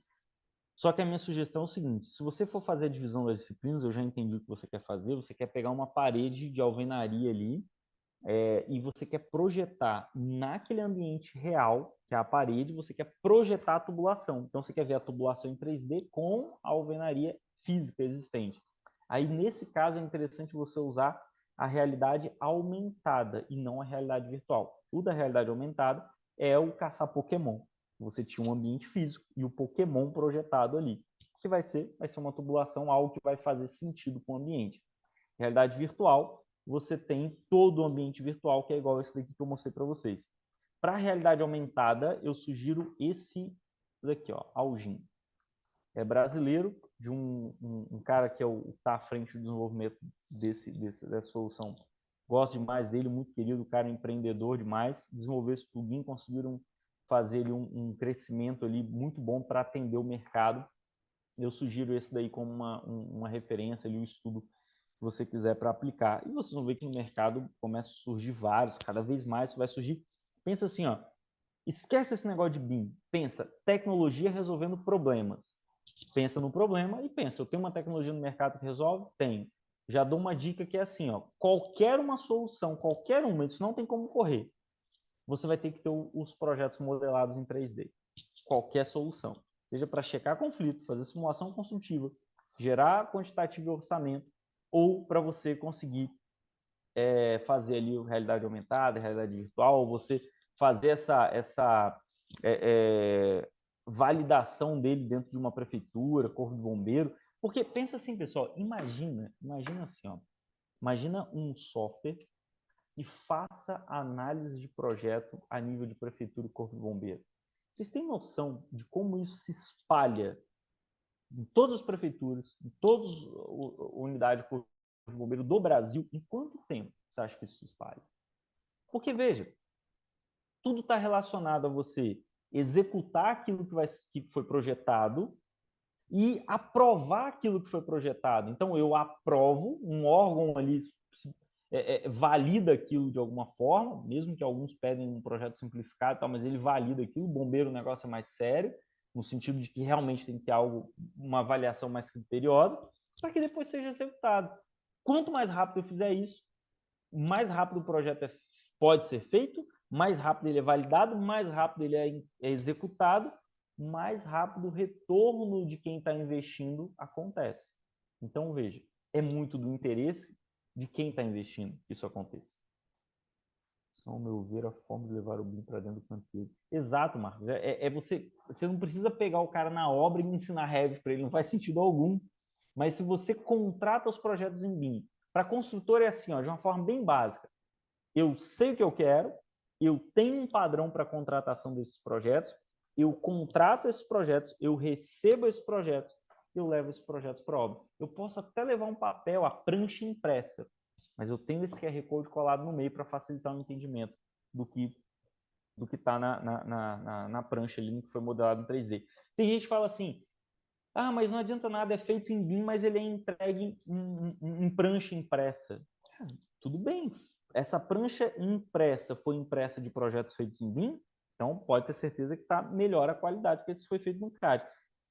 A: Só que a minha sugestão é o seguinte, se você for fazer a divisão das disciplinas, eu já entendi o que você quer fazer, você quer pegar uma parede de alvenaria ali e você quer projetar naquele ambiente real, que é a parede, você quer projetar a tubulação. Então, você quer ver a tubulação em 3D com a alvenaria física existente. Aí, nesse caso, é interessante você usar a realidade aumentada e não a realidade virtual. O da realidade aumentada é o caçar Pokémon. Você tinha um ambiente físico e o Pokémon projetado ali. O que vai ser uma tubulação, algo que vai fazer sentido com o ambiente. Realidade virtual, você tem todo o ambiente virtual, que é igual esse daqui que eu mostrei para vocês. Para a realidade aumentada, eu sugiro esse daqui, ó, Algin. É brasileiro, de um cara que está à frente do desenvolvimento dessa solução. Gosto demais dele, muito querido, o cara é empreendedor demais. Desenvolveu esse plugin, conseguiram fazer ali um crescimento ali muito bom para atender o mercado. Eu sugiro esse daí como uma referência ali, um estudo que você quiser para aplicar. E vocês vão ver que no mercado começa a surgir vários, cada vez mais vai surgir. Pensa assim, ó, Esquece esse negócio de BIM. Pensa, tecnologia resolvendo problemas. Pensa no problema e pensa, eu tenho uma tecnologia no mercado que resolve? Tenho. Já dou uma dica que é assim, ó, qualquer uma solução, qualquer uma, isso não tem como correr. Você vai ter que ter os projetos modelados em 3D. Qualquer solução. Seja para checar conflito, fazer simulação construtiva, gerar quantitativo e orçamento, ou para você conseguir fazer ali realidade aumentada, realidade virtual, ou você fazer essa validação dele dentro de uma prefeitura, corpo de bombeiro. Porque pensa assim, pessoal, imagina assim, ó, imagina um software que faça análise de projeto a nível de prefeitura e corpo de bombeiro. Vocês têm noção de como isso se espalha em todas as prefeituras, em todas as unidades de corpo de bombeiro do Brasil? Em quanto tempo você acha que isso se espalha? Porque, veja, tudo está relacionado a você executar aquilo que foi projetado e aprovar aquilo que foi projetado. Então, eu aprovo, um órgão ali valida aquilo de alguma forma, mesmo que alguns pedem um projeto simplificado, tal, mas ele valida aquilo. O bombeiro, o negócio é mais sério, no sentido de que realmente tem que ter algo, uma avaliação mais criteriosa, para que depois seja executado. Quanto mais rápido eu fizer isso, mais rápido o projeto pode ser feito, mais rápido ele é validado, mais rápido ele é executado, mais rápido o retorno de quem está investindo acontece. Então, veja, é muito do interesse de quem está investindo que isso aconteça. Ao meu ver, a forma de levar o BIM para dentro do canteiro. Exato, Marcos. Você não precisa pegar o cara na obra e ensinar Revit para ele, não faz sentido algum. Mas se você contrata os projetos em BIM, para construtor é assim, ó, de uma forma bem básica. Eu sei o que eu quero, eu tenho um padrão para contratação desses projetos, eu contrato esses projetos, eu recebo esses projetos, eu levo esses projetos para obra. Eu posso até levar um papel, a prancha impressa, mas eu tenho esse QR Code colado no meio para facilitar o entendimento do que está na prancha ali, no que foi modelado em 3D. Tem gente que fala assim, ah, mas não adianta nada, é feito em BIM, mas ele é entregue em prancha impressa. Tudo bem, essa prancha impressa foi impressa de projetos feitos em BIM, então pode ter certeza que está melhor a qualidade que se foi feito no CAD.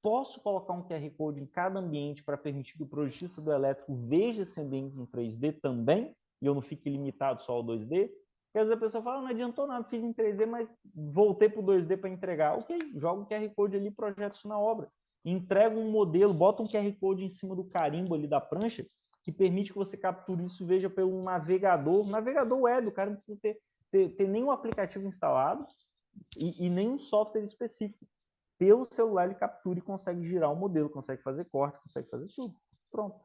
A: Posso colocar um QR Code em cada ambiente para permitir que o projetista do elétrico veja esse ambiente em 3D também, e eu não fique limitado só ao 2D? Porque às vezes a pessoa fala, não adiantou nada, fiz em 3D, mas voltei para o 2D para entregar. Ok, joga um QR Code ali, projeta isso na obra. Entrega um modelo, bota um QR Code em cima do carimbo ali da prancha, que permite que você capture isso e veja pelo navegador. O navegador web, o cara não precisa ter nenhum aplicativo instalado e nenhum software específico. Pelo celular ele captura e consegue girar o modelo, consegue fazer corte, consegue fazer tudo. Pronto.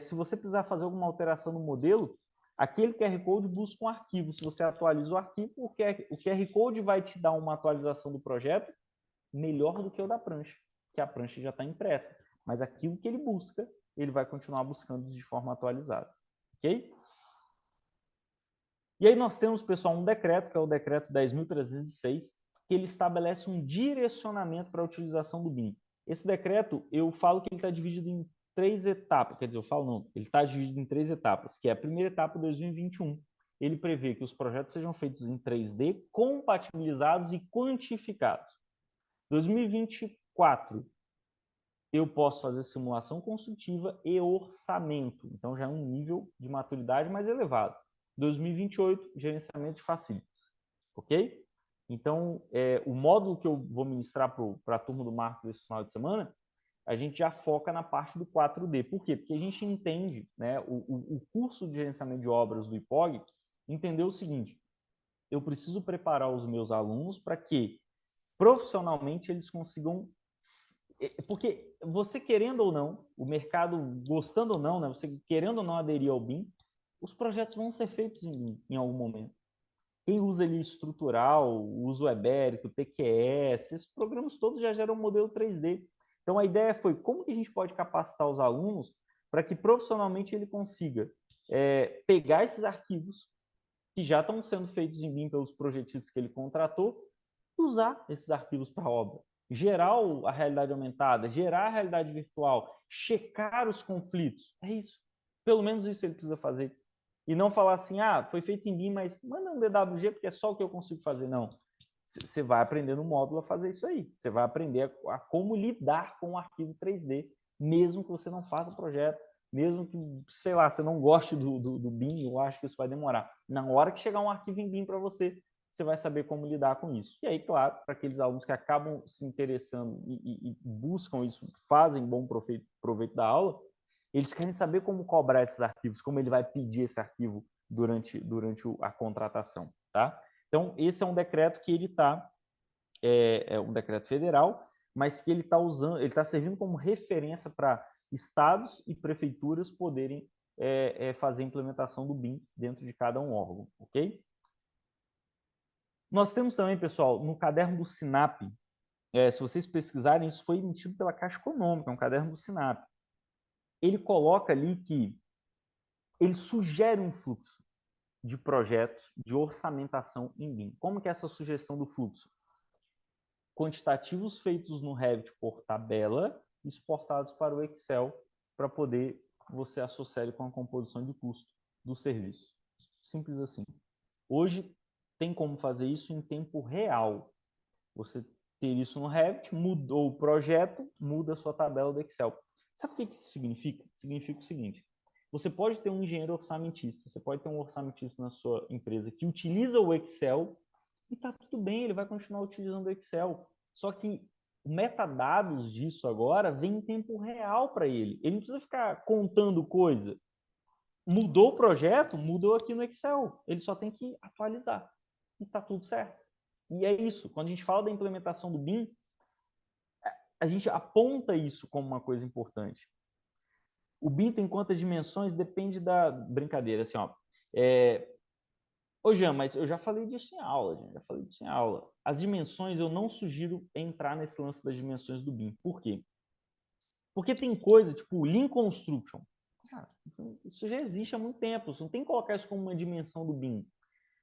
A: Se você precisar fazer alguma alteração no modelo, aquele QR Code busca um arquivo. Se você atualiza o arquivo, o QR Code vai te dar uma atualização do projeto melhor do que o da prancha, que a prancha já está impressa. Mas aquilo que ele busca, ele vai continuar buscando de forma atualizada. Ok? E aí nós temos, pessoal, um decreto, que é o decreto 10.306, que ele estabelece um direcionamento para a utilização do BIM. Esse decreto, eu falo que ele está dividido em 3 etapas, quer dizer, eu falo não, ele está dividido em 3 etapas, que é a primeira etapa 2021. Ele prevê que os projetos sejam feitos em 3D, compatibilizados e quantificados. 2024, eu posso fazer simulação construtiva e orçamento. Então, já é um nível de maturidade mais elevado. 2028, gerenciamento de facilities. Ok? Então, o módulo que eu vou ministrar para a turma do Marco desse final de semana, a gente já foca na parte do 4D. Por quê? Porque a gente entende, né, o curso de gerenciamento de obras do IPOG entendeu o seguinte, eu preciso preparar os meus alunos para que profissionalmente eles consigam, porque você querendo ou não, o mercado gostando ou não, né, você querendo ou não aderir ao BIM, os projetos vão ser feitos em algum momento. Quem usa ali estrutural, usa o Ebérico, o TQS, esses programas todos já geram um modelo 3D. Então a ideia foi como que a gente pode capacitar os alunos para que profissionalmente ele consiga pegar esses arquivos que já estão sendo feitos em BIM pelos projetistas que ele contratou, usar esses arquivos para a obra, gerar a realidade aumentada, gerar a realidade virtual, checar os conflitos. É isso. Pelo menos isso ele precisa fazer. E não falar assim, ah, foi feito em BIM, mas manda um DWG porque é só o que eu consigo fazer. Não. você vai aprender no módulo a fazer isso aí. Você vai aprender a como lidar com o arquivo 3D, mesmo que você não faça o projeto, mesmo que, sei lá, você não goste do BIM, eu acho que isso vai demorar. Na hora que chegar um arquivo em BIM para você, você vai saber como lidar com isso. E aí, claro, para aqueles alunos que acabam se interessando e buscam isso, fazem bom proveito da aula, eles querem saber como cobrar esses arquivos, como ele vai pedir esse arquivo durante a contratação, tá? Então, esse é um decreto que ele está, é um decreto federal, mas que ele está usando, ele está servindo como referência para estados e prefeituras poderem fazer a implementação do BIM dentro de cada um órgão, ok? Nós temos também, pessoal, no caderno do SINAP, se vocês pesquisarem, isso foi emitido pela Caixa Econômica, é um caderno do SINAP. Ele coloca ali que ele sugere um fluxo de projetos de orçamentação em BIM. Como que é essa sugestão do fluxo? Quantitativos feitos no Revit por tabela, exportados para o Excel, para poder você associar ele com a composição de custo do serviço. Simples assim. Hoje, tem como fazer isso em tempo real. Você ter isso no Revit, mudou o projeto, muda a sua tabela do Excel. Sabe o que isso significa? Significa o seguinte: você pode ter um engenheiro orçamentista, você pode ter um orçamentista na sua empresa que utiliza o Excel e está tudo bem, ele vai continuar utilizando o Excel. Só que metadados disso agora vem em tempo real para ele. Ele não precisa ficar contando coisa. Mudou o projeto, mudou aqui no Excel. Ele só tem que atualizar. E está tudo certo. E é isso. Quando a gente fala da implementação do BIM, a gente aponta isso como uma coisa importante. O BIM tem quantas dimensões? Depende da brincadeira. Assim, ó, Ô, Jean, mas eu já falei disso em aula, gente, já falei disso em aula. As dimensões, eu não sugiro entrar nesse lance das dimensões do BIM. Por quê? Porque tem coisa, tipo Lean Construction. Cara, isso já existe há muito tempo. Você não tem que colocar isso como uma dimensão do BIM.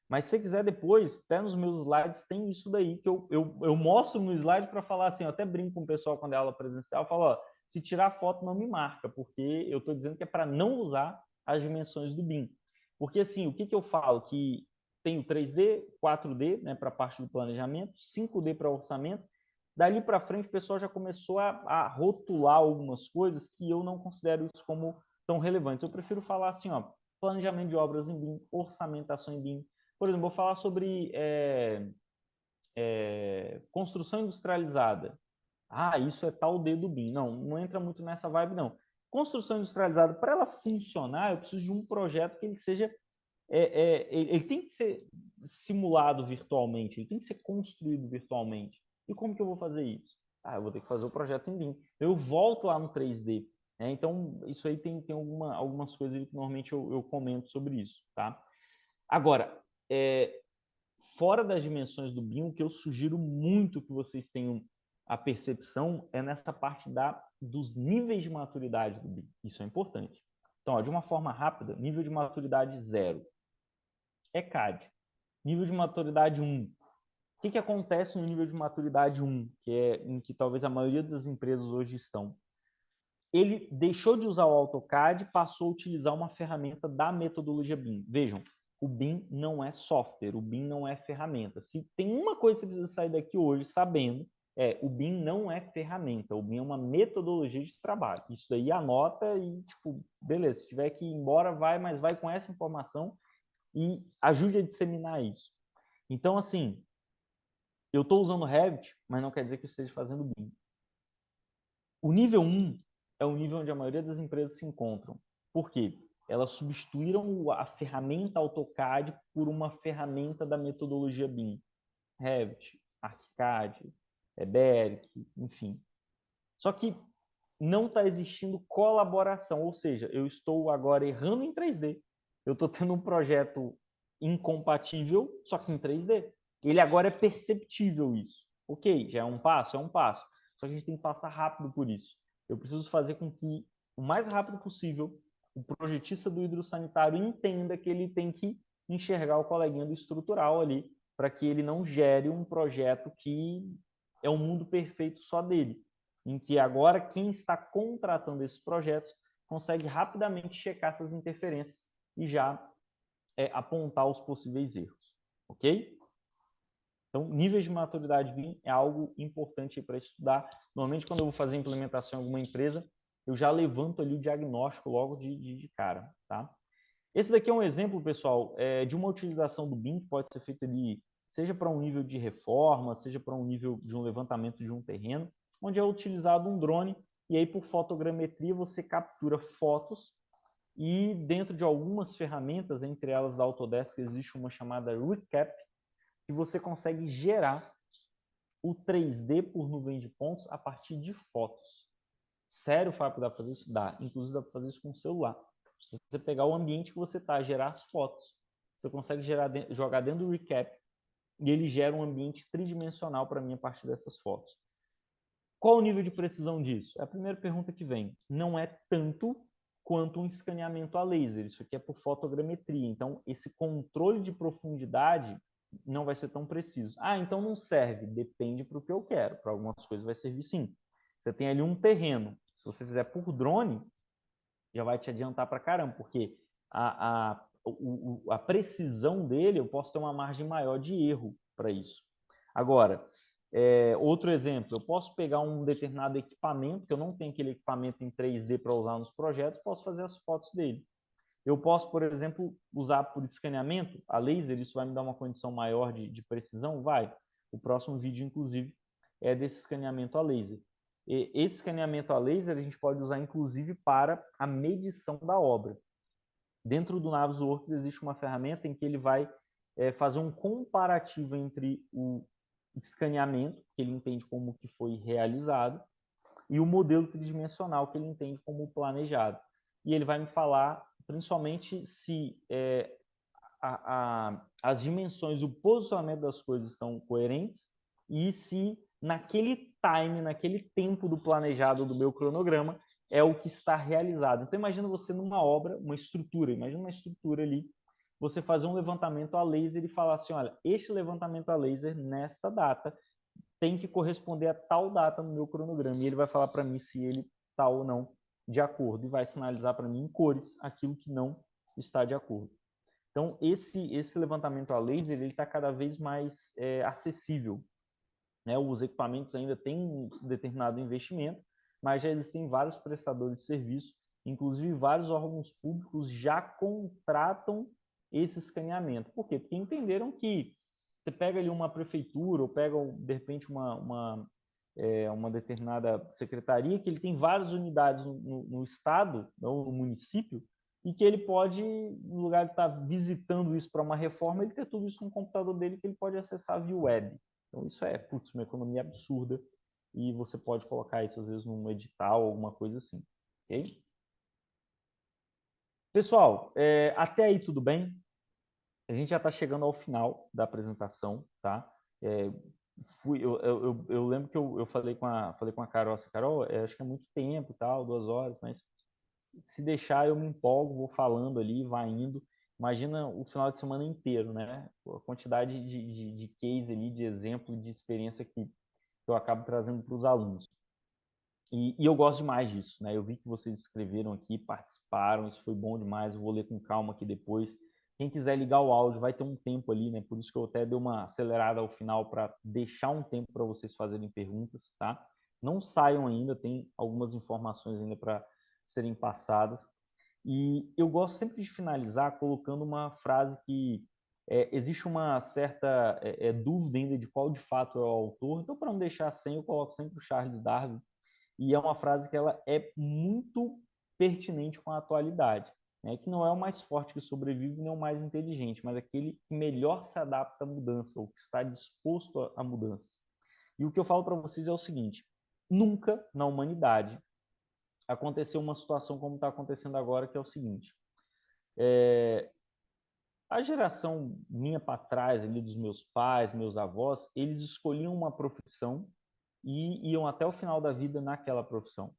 A: Mas se você quiser depois, até nos meus slides tem isso daí, que eu mostro no slide para falar assim, eu até brinco com o pessoal quando é aula presencial, eu falo, ó, se tirar foto não me marca, porque eu estou dizendo que é para não usar as dimensões do BIM. Porque assim, o que, que eu falo? Que tem o 3D, 4D, né, para a parte do planejamento, 5D para orçamento. Dali para frente o pessoal já começou a rotular algumas coisas que eu não considero isso como tão relevantes. Eu prefiro falar assim, ó, planejamento de obras em BIM, orçamentação em BIM. Por exemplo, vou falar sobre construção industrializada. Ah, isso é tal D do BIM. Não, não entra muito nessa vibe, não. Construção industrializada, para ela funcionar, eu preciso de um projeto que ele seja ele tem que ser simulado virtualmente, ele tem que ser construído virtualmente. E como que eu vou fazer isso? Ah, eu vou ter que fazer o projeto em BIM. Eu volto lá no 3D. Né? Então, isso aí tem algumas coisas que normalmente eu comento sobre isso. Tá? Agora, fora das dimensões do BIM, o que eu sugiro muito que vocês tenham a percepção é nessa parte dos níveis de maturidade do BIM. Isso é importante. Então, ó, de uma forma rápida, nível de maturidade 0 é CAD. Nível de maturidade 1. O que acontece no nível de maturidade 1, que é em que talvez a maioria das empresas hoje estão? Ele deixou de usar o AutoCAD e passou a utilizar uma ferramenta da metodologia BIM. Vejam, o BIM não é software, o BIM não é ferramenta. Se tem uma coisa que você precisa sair daqui hoje sabendo, o BIM não é ferramenta, o BIM é uma metodologia de trabalho. Isso daí anota e, tipo, beleza, se tiver que ir embora, vai, mas vai com essa informação e ajude a disseminar isso. Então, assim, eu estou usando Revit, mas não quer dizer que eu esteja fazendo BIM. O nível 1 é o nível onde a maioria das empresas se encontram. Por quê? Elas substituíram a ferramenta AutoCAD por uma ferramenta da metodologia BIM. Revit, ArchiCAD, BERIC, enfim. Só que não está existindo colaboração, ou seja, eu estou agora errando em 3D. Eu estou tendo um projeto incompatível, só que em 3D. Ele agora é perceptível isso. Ok, já é um passo? É um passo. Só que a gente tem que passar rápido por isso. Eu preciso fazer com que, o mais rápido possível, o projetista do hidrossanitário entenda que ele tem que enxergar o coleguinha do estrutural ali, para que ele não gere um projeto que é um mundo perfeito só dele, em que agora quem está contratando esses projetos consegue rapidamente checar essas interferências e já apontar os possíveis erros, ok? Então, níveis de maturidade BIM é algo importante para estudar. Normalmente, quando eu vou fazer a implementação em alguma empresa, eu já levanto ali o diagnóstico logo de cara, tá? Esse daqui é um exemplo, pessoal, de uma utilização do BIM que pode ser feito ali, seja para um nível de reforma, seja para um nível de um levantamento de um terreno, onde é utilizado um drone, e aí por fotogrametria você captura fotos, e dentro de algumas ferramentas, entre elas da Autodesk, existe uma chamada Recap, que você consegue gerar o 3D por nuvem de pontos a partir de fotos. Sério, Fábio, dá para fazer isso? Dá. Inclusive, dá para fazer isso com o celular. Se você pegar o ambiente que você está, gerar as fotos, você consegue jogar dentro do Recap e ele gera um ambiente tridimensional para mim a partir dessas fotos. Qual o nível de precisão disso? É a primeira pergunta que vem. Não é tanto quanto um escaneamento a laser. Isso aqui é por fotogrametria. Então, esse controle de profundidade não vai ser tão preciso. Ah, então não serve. Depende para o que eu quero. Para algumas coisas vai servir sim. Você tem ali um terreno. Se você fizer por drone, já vai te adiantar para caramba, porque a precisão dele, eu posso ter uma margem maior de erro para isso. Agora, outro exemplo, eu posso pegar um determinado equipamento, que eu não tenho aquele equipamento em 3D para usar nos projetos, posso fazer as fotos dele. Eu posso, por exemplo, usar por escaneamento a laser, isso vai me dar uma condição maior de precisão? Vai. O próximo vídeo, inclusive, é desse escaneamento a laser. E esse escaneamento a laser a gente pode usar, inclusive, para a medição da obra. Dentro do Navisworks existe uma ferramenta em que ele vai fazer um comparativo entre o escaneamento, que ele entende como que foi realizado, e o modelo tridimensional, que ele entende como planejado. E ele vai me falar, principalmente, se as dimensões, o posicionamento das coisas estão coerentes e se naquele time, naquele tempo do planejado do meu cronograma, é o que está realizado. Então, imagina você numa obra, uma estrutura, imagina uma estrutura ali, você fazer um levantamento a laser e falar assim, olha, este levantamento a laser nesta data tem que corresponder a tal data no meu cronograma. E ele vai falar para mim se ele está ou não de acordo e vai sinalizar para mim em cores aquilo que não está de acordo. Então, esse levantamento a laser ele está cada vez mais acessível. Né? Os equipamentos ainda têm um determinado investimento, mas já existem vários prestadores de serviço, inclusive vários órgãos públicos já contratam esse escaneamento. Por quê? Porque entenderam que você pega ali uma prefeitura ou pega, de repente, uma determinada secretaria, que ele tem várias unidades no estado, ou no município, e que ele pode, no lugar de estar visitando isso para uma reforma, ele ter tudo isso no computador dele que ele pode acessar via web. Então, isso é, putz, uma economia absurda e você pode colocar isso, às vezes, num edital, alguma coisa assim. Ok? Pessoal, até aí tudo bem? A gente já está chegando ao final da apresentação, tá? É, eu lembro que eu falei com a Carol, assim, Carol, acho que é muito tempo e tal, 2 horas, mas se deixar eu me empolgo, vou falando ali, vai indo. Imagina o final de semana inteiro, né? A quantidade de case ali, de exemplo, de experiência que eu acabo trazendo para os alunos. E eu gosto demais disso, né? Eu vi que vocês escreveram aqui, participaram, isso foi bom demais. Eu vou ler com calma aqui depois. Quem quiser ligar o áudio, vai ter um tempo ali, né? Por isso que eu até dei uma acelerada ao final para deixar um tempo para vocês fazerem perguntas, tá? Não saiam ainda, tem algumas informações ainda para serem passadas. E eu gosto sempre de finalizar colocando uma frase que existe uma certa dúvida ainda de qual de fato é o autor. Então, para não deixar sem, eu coloco sempre o Charles Darwin, e é uma frase que ela é muito pertinente com a atualidade, né? Que não é o mais forte que sobrevive, nem o mais inteligente, mas aquele que melhor se adapta à mudança, ou que está disposto a mudanças. E o que eu falo para vocês é o seguinte: nunca na humanidade aconteceu uma situação como está acontecendo agora, que é o seguinte: a geração minha para trás, ali dos meus pais, meus avós, eles escolhiam uma profissão e iam até o final da vida naquela profissão.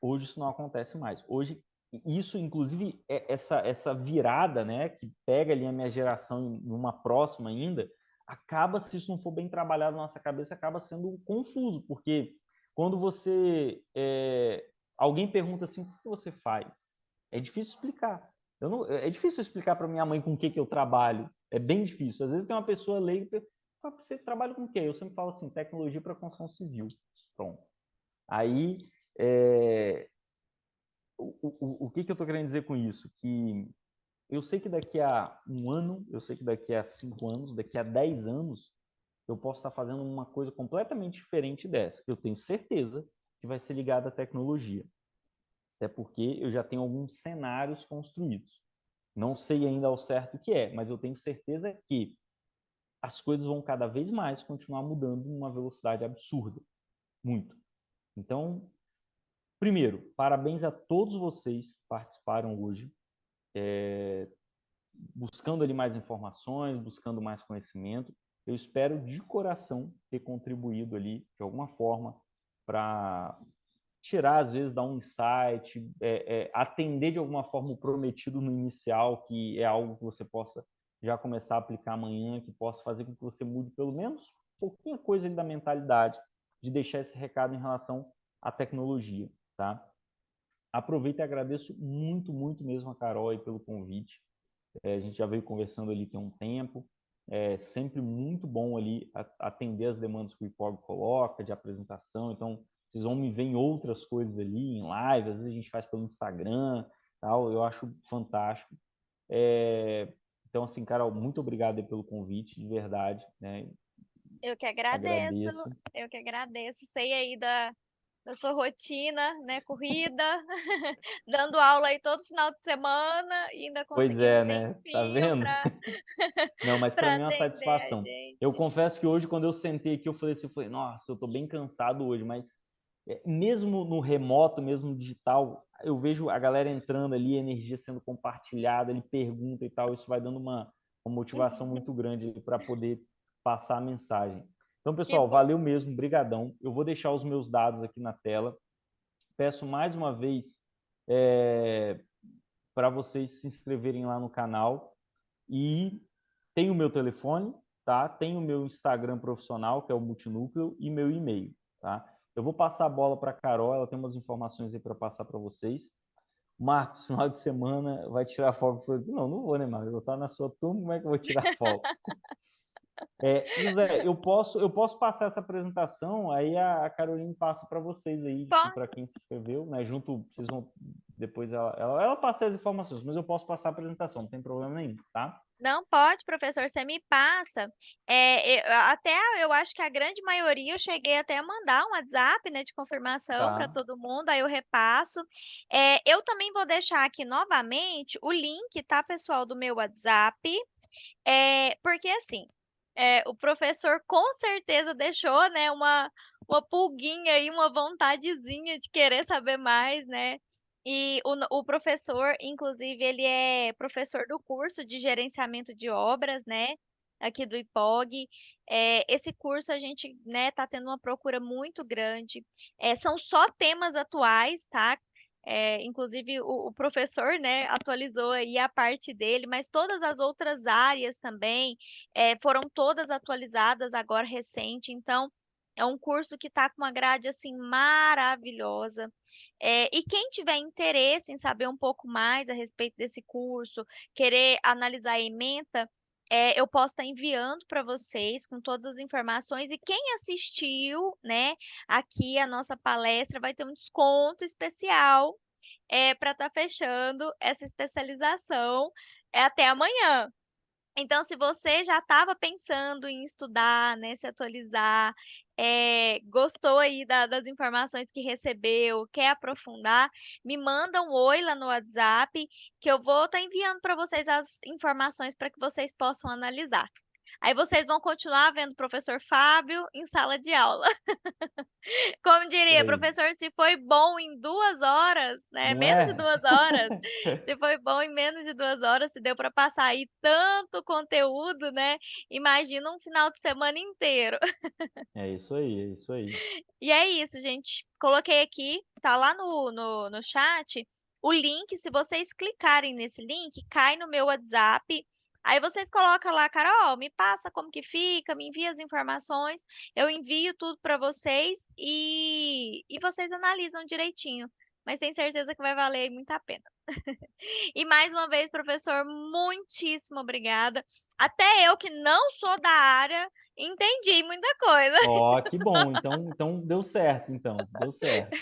A: Hoje isso não acontece mais. Hoje, isso, inclusive, essa virada, né, que pega ali a minha geração numa próxima ainda, acaba, se isso não for bem trabalhado na nossa cabeça, acaba sendo confuso, porque quando alguém pergunta assim, o que você faz? É difícil explicar. É difícil explicar para minha mãe com o que eu trabalho. É bem difícil. Às vezes tem uma pessoa leiga você trabalha com o quê? Eu sempre falo assim, tecnologia para construção civil. Pronto. Aí, é, o que eu estou querendo dizer com isso? Que eu sei que daqui a um ano, eu sei que daqui a 5 anos, daqui a 10 anos, eu posso estar fazendo uma coisa completamente diferente dessa. Eu tenho certeza que vai ser ligada à tecnologia. Até porque eu já tenho alguns cenários construídos. Não sei ainda ao certo o que é, mas eu tenho certeza que as coisas vão cada vez mais continuar mudando em uma velocidade absurda. Muito. Então, primeiro, parabéns a todos vocês que participaram hoje, buscando ali mais informações, buscando mais conhecimento. Eu espero de coração ter contribuído ali de alguma forma para tirar, às vezes, dar um insight, atender de alguma forma o prometido no inicial, que é algo que você possa já começar a aplicar amanhã, que possa fazer com que você mude pelo menos pouquinha coisa ali da mentalidade, de deixar esse recado em relação à tecnologia, tá? Aproveito e agradeço muito, muito mesmo a Carol aí pelo convite. A gente já veio conversando ali tem um tempo. É sempre muito bom ali atender as demandas que o IPOG coloca, de apresentação. Então, vocês vão me ver em outras coisas ali, em live, às vezes a gente faz pelo Instagram, tal. Eu acho fantástico. Então, assim, Carol, muito obrigado aí pelo convite, de verdade, né?
B: Eu que agradeço,
A: Agradeço.
B: eu que agradeço. Sei aí da sua rotina, né, corrida, dando aula aí todo final de semana e ainda
A: Pois
B: conseguindo um
A: é, né? Tá
B: tempinho
A: vendo?
B: para
A: Não, mas para
B: para
A: mim é uma
B: atender a
A: satisfação. Eu
B: gente.
A: confesso que hoje, quando eu sentei aqui, eu falei assim, nossa, eu tô bem cansado hoje, mas mesmo no remoto, mesmo no digital, eu vejo a galera entrando ali, a energia sendo compartilhada, ele pergunta e tal, isso vai dando uma motivação muito grande para poder passar a mensagem. Então,
B: Que
A: pessoal,
B: bom.
A: valeu mesmo, brigadão. Eu vou deixar os meus dados aqui na tela. Peço mais uma vez para vocês se inscreverem lá no canal e tem o meu telefone, tá? Tem o meu Instagram profissional, que é o Multinúcleo, e meu e-mail, tá? Eu vou passar a bola para a Carol, ela tem umas informações aí para passar para vocês. Marcos, final de semana, vai tirar folga? Não, não vou, né, Marcos? Eu vou estar na sua turma, como é que eu vou tirar folga? José, eu posso passar essa apresentação, aí a Caroline passa para vocês aí,
B: Pode.
A: para quem se inscreveu, né? Junto, vocês vão, depois ela passa as informações, mas eu posso passar a apresentação, não tem problema nenhum, tá?
B: Não pode, professor, você me passa. Até eu acho que a grande maioria eu cheguei até a mandar um WhatsApp, né, de confirmação para
A: Tá,
B: todo mundo, aí eu repasso. Eu também vou deixar aqui novamente o link, tá, pessoal, do meu WhatsApp. Porque assim, o professor com certeza deixou, né, uma pulguinha aí, uma vontadezinha de querer saber mais, né. E o professor, inclusive, ele é professor do curso de gerenciamento de obras, né, aqui do IPOG. Esse curso a gente, né, tá tendo uma procura muito grande. São só temas atuais, tá. Inclusive o professor, né, atualizou aí a parte dele, mas todas as outras áreas também, foram todas atualizadas agora recente, então é um curso que está com uma grade, assim, maravilhosa. E quem tiver interesse em saber um pouco mais a respeito desse curso, querer analisar a ementa, eu posso estar enviando para vocês com todas as informações e quem assistiu, né, aqui a nossa palestra vai ter um desconto especial, para estar fechando essa especialização, até amanhã. Então, se você já estava pensando em estudar, né, se atualizar, gostou aí das informações que recebeu, quer aprofundar, me manda um oi lá no WhatsApp, que eu vou estar enviando para vocês as informações para que vocês possam analisar. Aí vocês vão continuar vendo o professor Fábio em sala de aula. Como
A: isso
B: diria,
A: aí.
B: professor, se foi bom em 2 horas, né,
A: Não
B: menos de
A: é?
B: 2 horas, se foi bom em menos de 2 horas, se deu para passar aí tanto conteúdo, né, imagina um final de semana inteiro.
A: É isso aí, é isso aí.
B: E é isso, gente, coloquei aqui, tá lá no chat, o link, se vocês clicarem nesse link, cai no meu WhatsApp, aí vocês colocam lá: "Carol, me passa como que fica, me envia as informações", eu envio tudo para vocês e vocês analisam direitinho. mas tenho certeza que vai valer muito a pena. E mais uma vez, professor, muitíssimo obrigada. Até eu que não sou da área, entendi muita coisa.
A: Ó, que bom. Então deu certo, então. Deu certo.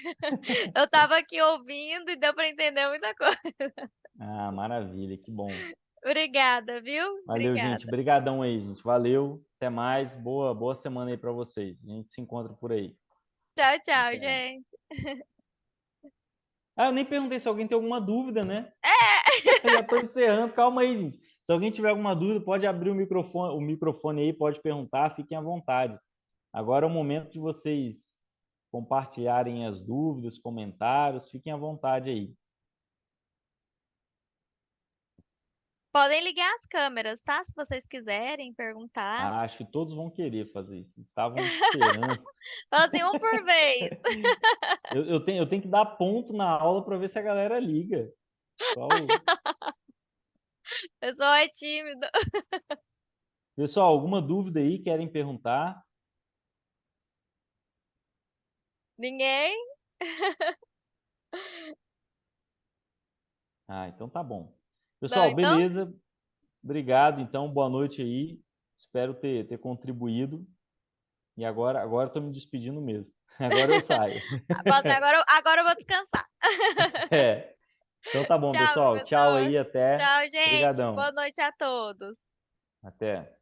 B: Eu estava aqui ouvindo e deu para entender muita coisa.
A: Ah, maravilha, que bom.
B: Obrigada, viu?
A: Valeu, gente.
B: Obrigada.
A: Brigadão aí, gente. Valeu. Até mais. Boa semana aí para vocês. A gente se encontra por aí.
B: Tchau, tchau,
A: Até.
B: gente.
A: Ah, eu nem perguntei se alguém tem alguma dúvida, né?
B: É.
A: Já estou encerrando. Calma aí, gente. Se alguém tiver alguma dúvida, pode abrir o microfone aí, pode perguntar, fiquem à vontade. Agora é o momento de vocês compartilharem as dúvidas, comentários, fiquem à vontade aí.
B: Podem ligar as câmeras, tá? Se vocês quiserem perguntar.
A: Ah, acho que todos vão querer fazer isso. Estavam esperando.
B: Fala assim, um por vez.
A: Eu tenho que dar ponto na aula para ver se a galera liga. Pessoal,
B: O pessoal é tímido.
A: pessoal, alguma dúvida aí? Querem perguntar?
B: Ninguém?
A: Ah, então tá bom.
B: Não,
A: Pessoal,
B: então
A: beleza. Obrigado, então. Boa noite aí. Espero ter contribuído. E agora estou me despedindo mesmo. Agora eu saio.
B: fala assim, agora eu vou descansar.
A: É. Então tá bom,
B: Tchau,
A: pessoal. Tchau
B: professor.
A: aí, até.
B: Tchau, gente. Boa
A: Obrigadão.
B: noite a todos.
A: Até.